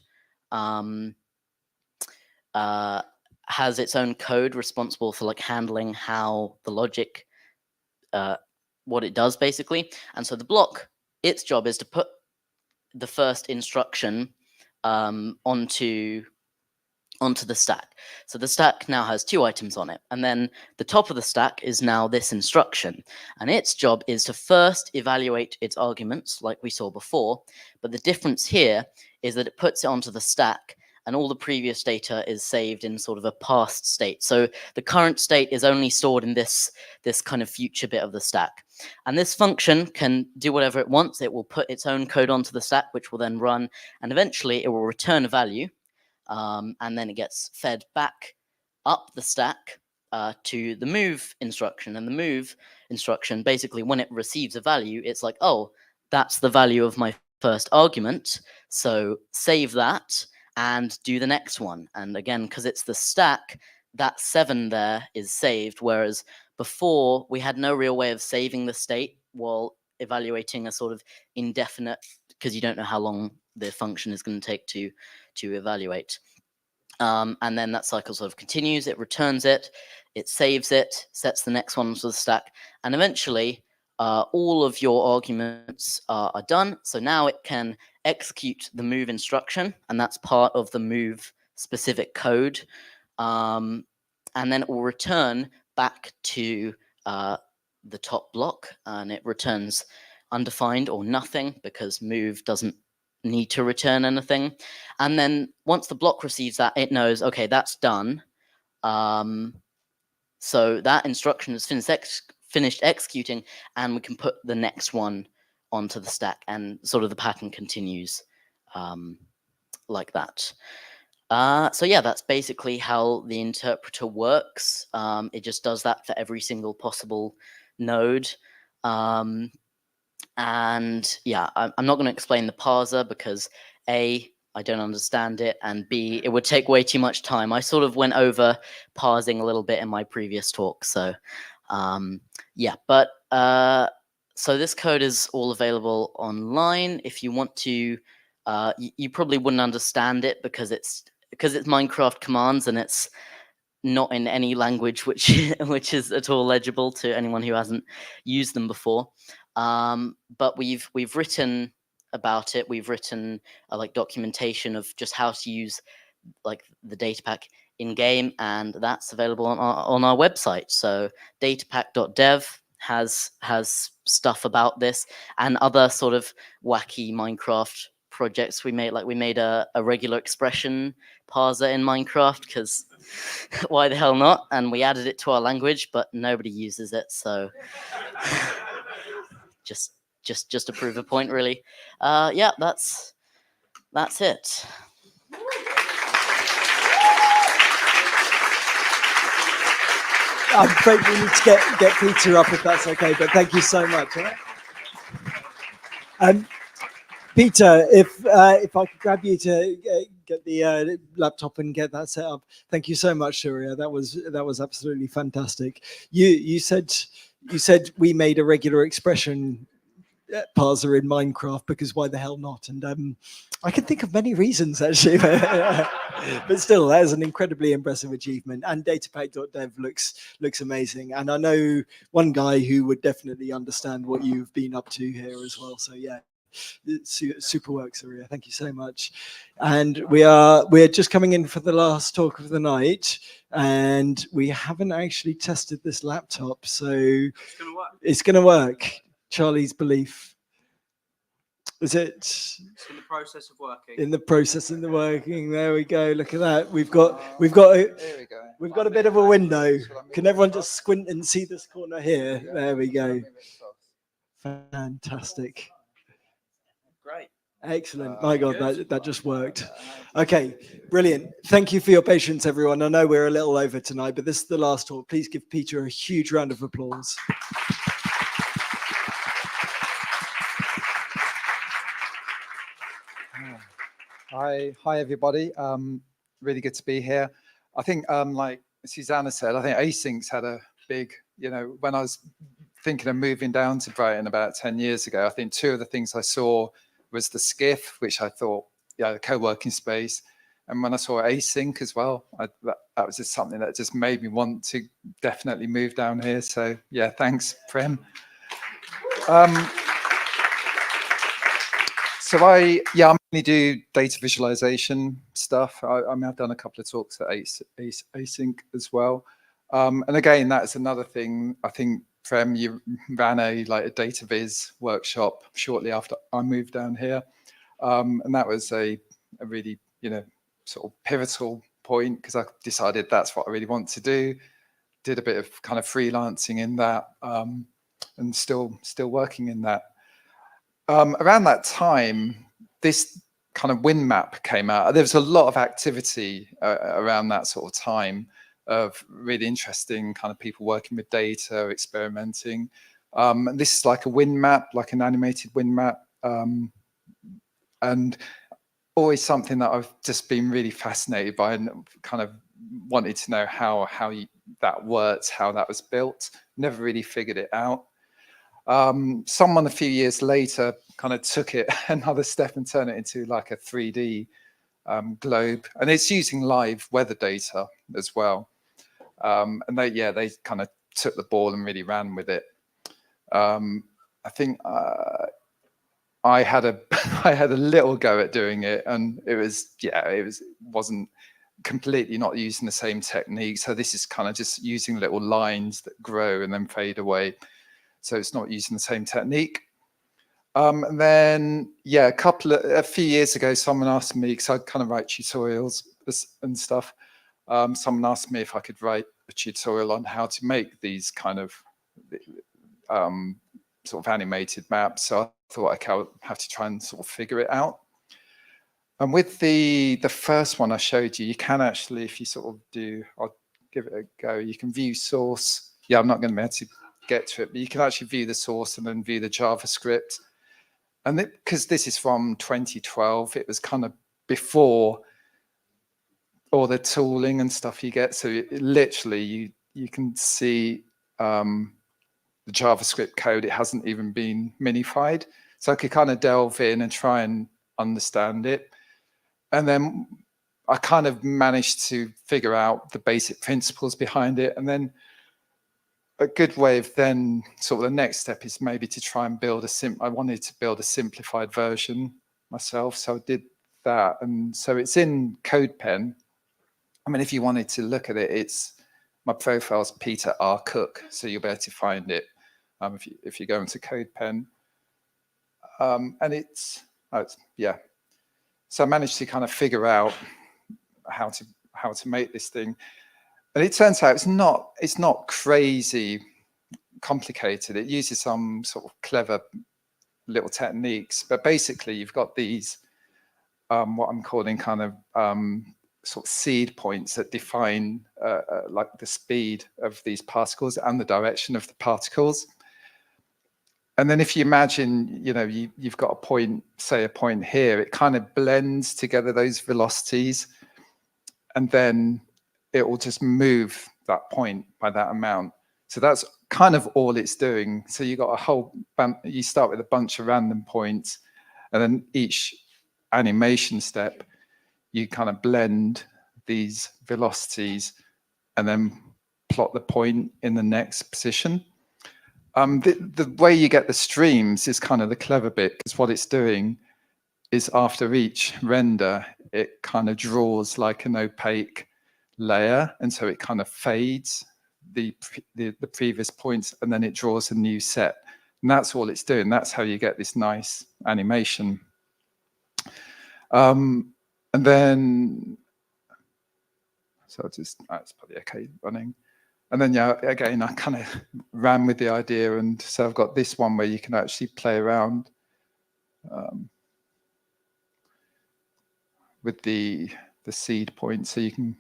has its own code responsible for like handling how the logic, what it does basically. And so the block, its job is to put the first instruction onto the stack. So the stack now has 2 items on it, and then the top of the stack is now this instruction, and its job is to first evaluate its arguments like we saw before, but the difference here is that it puts it onto the stack and all the previous data is saved in sort of a past state. So the current state is only stored in this kind of future bit of the stack. And this function can do whatever it wants. It will put its own code onto the stack, which will then run, and eventually it will return a value, and then it gets fed back up the stack to the move instruction. And the move instruction, basically, when it receives a value, it's like, oh, that's the value of my first argument. So save that and do the next one. And again, because it's the stack, that 7 there is saved, whereas before we had no real way of saving the state while evaluating a sort of indefinite, because you don't know how long the function is going to take to evaluate. And then that cycle sort of continues. It returns it, it saves it, sets the next one to the stack, and eventually all of your arguments are done. So now it can execute the move instruction, and that's part of the move specific code. And then it will return back to the top block, and it returns undefined or nothing because move doesn't need to return anything. And then once the block receives that, it knows, okay, that's done. So that instruction is finished executing, and we can put the next one onto the stack, and sort of the pattern continues like that. So yeah, that's basically how the interpreter works. It just does that for every single possible node. And yeah, I'm not going to explain the parser because A, I don't understand it, and B, it would take way too much time. I sort of went over parsing a little bit in my previous talk. So yeah, but so this code is all available online. If you want to, you probably wouldn't understand it because it's Minecraft commands, and it's not in any language which is at all legible to anyone who hasn't used them before. But we've written about it. We've written like documentation of just how to use like the data pack in game, and that's available on our website. So datapack.dev has stuff about this and other sort of wacky Minecraft projects we made. Like we made a regular expression parser in Minecraft because why the hell not? And we added it to our language, but nobody uses it. So just to prove a point, really. Yeah, that's it. I'm afraid we need to get Peter up if that's okay, but thank you so much. Peter, if I could grab you to get the laptop and get that set up. Thank you so much, Surya. That was absolutely fantastic. You said we made a regular expression parser in Minecraft because why the hell not? And I can think of many reasons actually, but still, that is an incredibly impressive achievement. And datapack.dev looks amazing. And I know one guy who would definitely understand what you've been up to here as well. So yeah. Super work, Surya. Thank you so much. And we're just coming in for the last talk of the night, and we haven't actually tested this laptop, so it's going to work. Charlie's belief. Is it? It's in the process of working. In the process of the working. There we go. Look at that. We've got a bit of a window. Can everyone just squint and see this corner here? There we go. Fantastic. Great. Excellent. My God, that just worked. Okay, brilliant. Thank you for your patience, everyone. I know we're a little over tonight, but this is the last talk. Please give Peter a huge round of applause. Hi, everybody. Really good to be here. I think, like Susanna said, I think Aync's had a big, when I was thinking of moving down to Brighton about 10 years ago, I think two of the things I saw was the Skiff, which I thought, the co-working space. And when I saw Aync as well, that was just something that just made me want to definitely move down here. So yeah, thanks, Prem. So I mainly do data visualization stuff. I mean, I've done a couple of talks at Aync as well. And again, that's another thing. I think, Prem, you ran a data viz workshop shortly after I moved down here. And that was a really, sort of pivotal point because I decided that's what I really want to do. Did a bit of kind of freelancing in that, and still working in that. Around that time, this kind of wind map came out. There was a lot of activity around that sort of time of really interesting kind of people working with data, experimenting. And this is like a wind map, like an animated wind map. And always something that I've just been really fascinated by and kind of wanted to know how that worked, how that was built. Never really figured it out. Someone a few years later kind of took it another step and turned it into like a 3D globe, and it's using live weather data as well. And they kind of took the ball and really ran with it. I think I had a little go at doing it, and it wasn't completely not using the same technique. So this is kind of just using little lines that grow and then fade away. So it's not using the same technique. And then, a few years ago, someone asked me, because I kind of write tutorials and stuff. Someone asked me if I could write a tutorial on how to make these kind of sort of animated maps. So I thought I would have to try and sort of figure it out. And with the first one I showed you, you can actually, if you sort of I'll give it a go. You can view source. Yeah, I'm not going to be able to get to it, but you can actually view the source and then view the JavaScript. And because this is from 2012, it was kind of before all the tooling and stuff you get. So literally you can see the JavaScript code. It hasn't even been minified. So I could kind of delve in and try and understand it. And then I kind of managed to figure out the basic principles behind it. And then a good way of then sort of the next step is maybe to try and build I wanted to build a simplified version myself. So I did that. And so it's in CodePen. I mean, if you wanted to look at it, my profile's Peter R. Cook. So you'll be able to find it if you go into CodePen. And yeah. So I managed to kind of figure out how to make this thing. And it turns out it's not crazy complicated. It uses some sort of clever little techniques, but basically you've got these what I'm calling kind of sort of seed points that define like the speed of these particles and the direction of the particles. And then if you imagine, you've got a point, say a point here, it kind of blends together those velocities, and then it will just move that point by that amount. So that's kind of all it's doing. So you got you start with a bunch of random points, and then each animation step, you kind of blend these velocities and then plot the point in the next position. The way you get the streams is kind of the clever bit, because what it's doing is after each render, it kind of draws like an opaque layer, and so it kind of fades the previous points, and then it draws a new set, and that's all it's doing. That's how you get this nice animation. And then, so it's probably okay running. And then, again, I kind of ran with the idea, and so I've got this one where you can actually play around with the seed points, so you can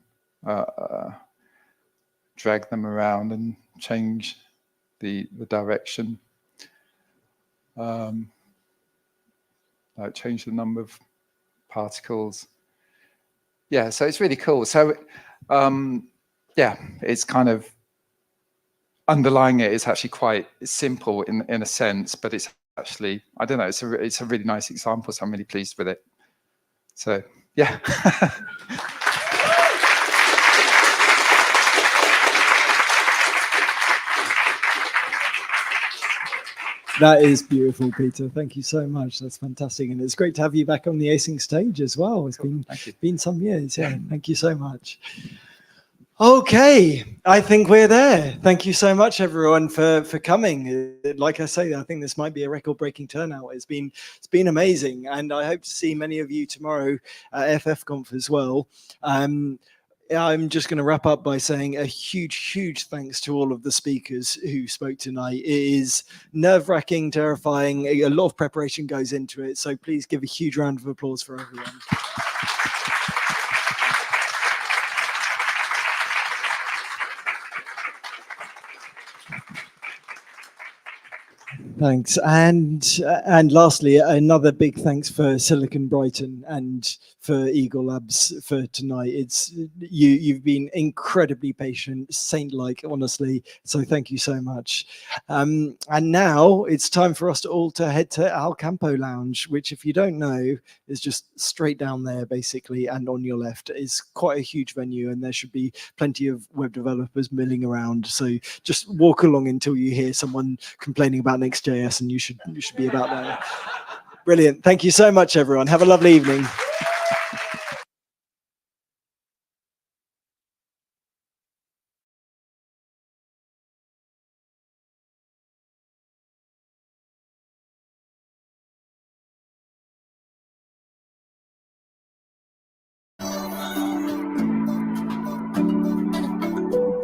drag them around and change the direction. Like change the number of particles. Yeah, so it's really cool. So yeah, it's kind of underlying it is actually quite simple in a sense, but it's actually, I don't know, it's a really nice example, so I'm really pleased with it. So yeah. That is beautiful, Peter. Thank you so much. That's fantastic. And it's great to have you back on the Aync stage as well. It's been some years. Yeah, thank you so much. Okay, I think we're there. Thank you so much, everyone, for coming. Like I say, I think this might be a record-breaking turnout. It's been amazing, and I hope to see many of you tomorrow at FFConf as well. I'm just going to wrap up by saying a huge thanks to all of the speakers who spoke tonight. It is nerve-wracking, terrifying. A lot of preparation goes into it, so please give a huge round of applause for everyone. Thanks, and lastly, another big thanks for Silicon Brighton and for Eagle Labs for tonight. It's you've been incredibly patient, saint-like, honestly. So thank you so much. And now it's time for us to all to head to Al Campo Lounge, which, if you don't know, is just straight down there, basically, and on your left. It's quite a huge venue, and there should be plenty of web developers milling around. So just walk along until you hear someone complaining about Next.js, and you should be about there. Brilliant. Thank you so much, everyone. Have a lovely evening.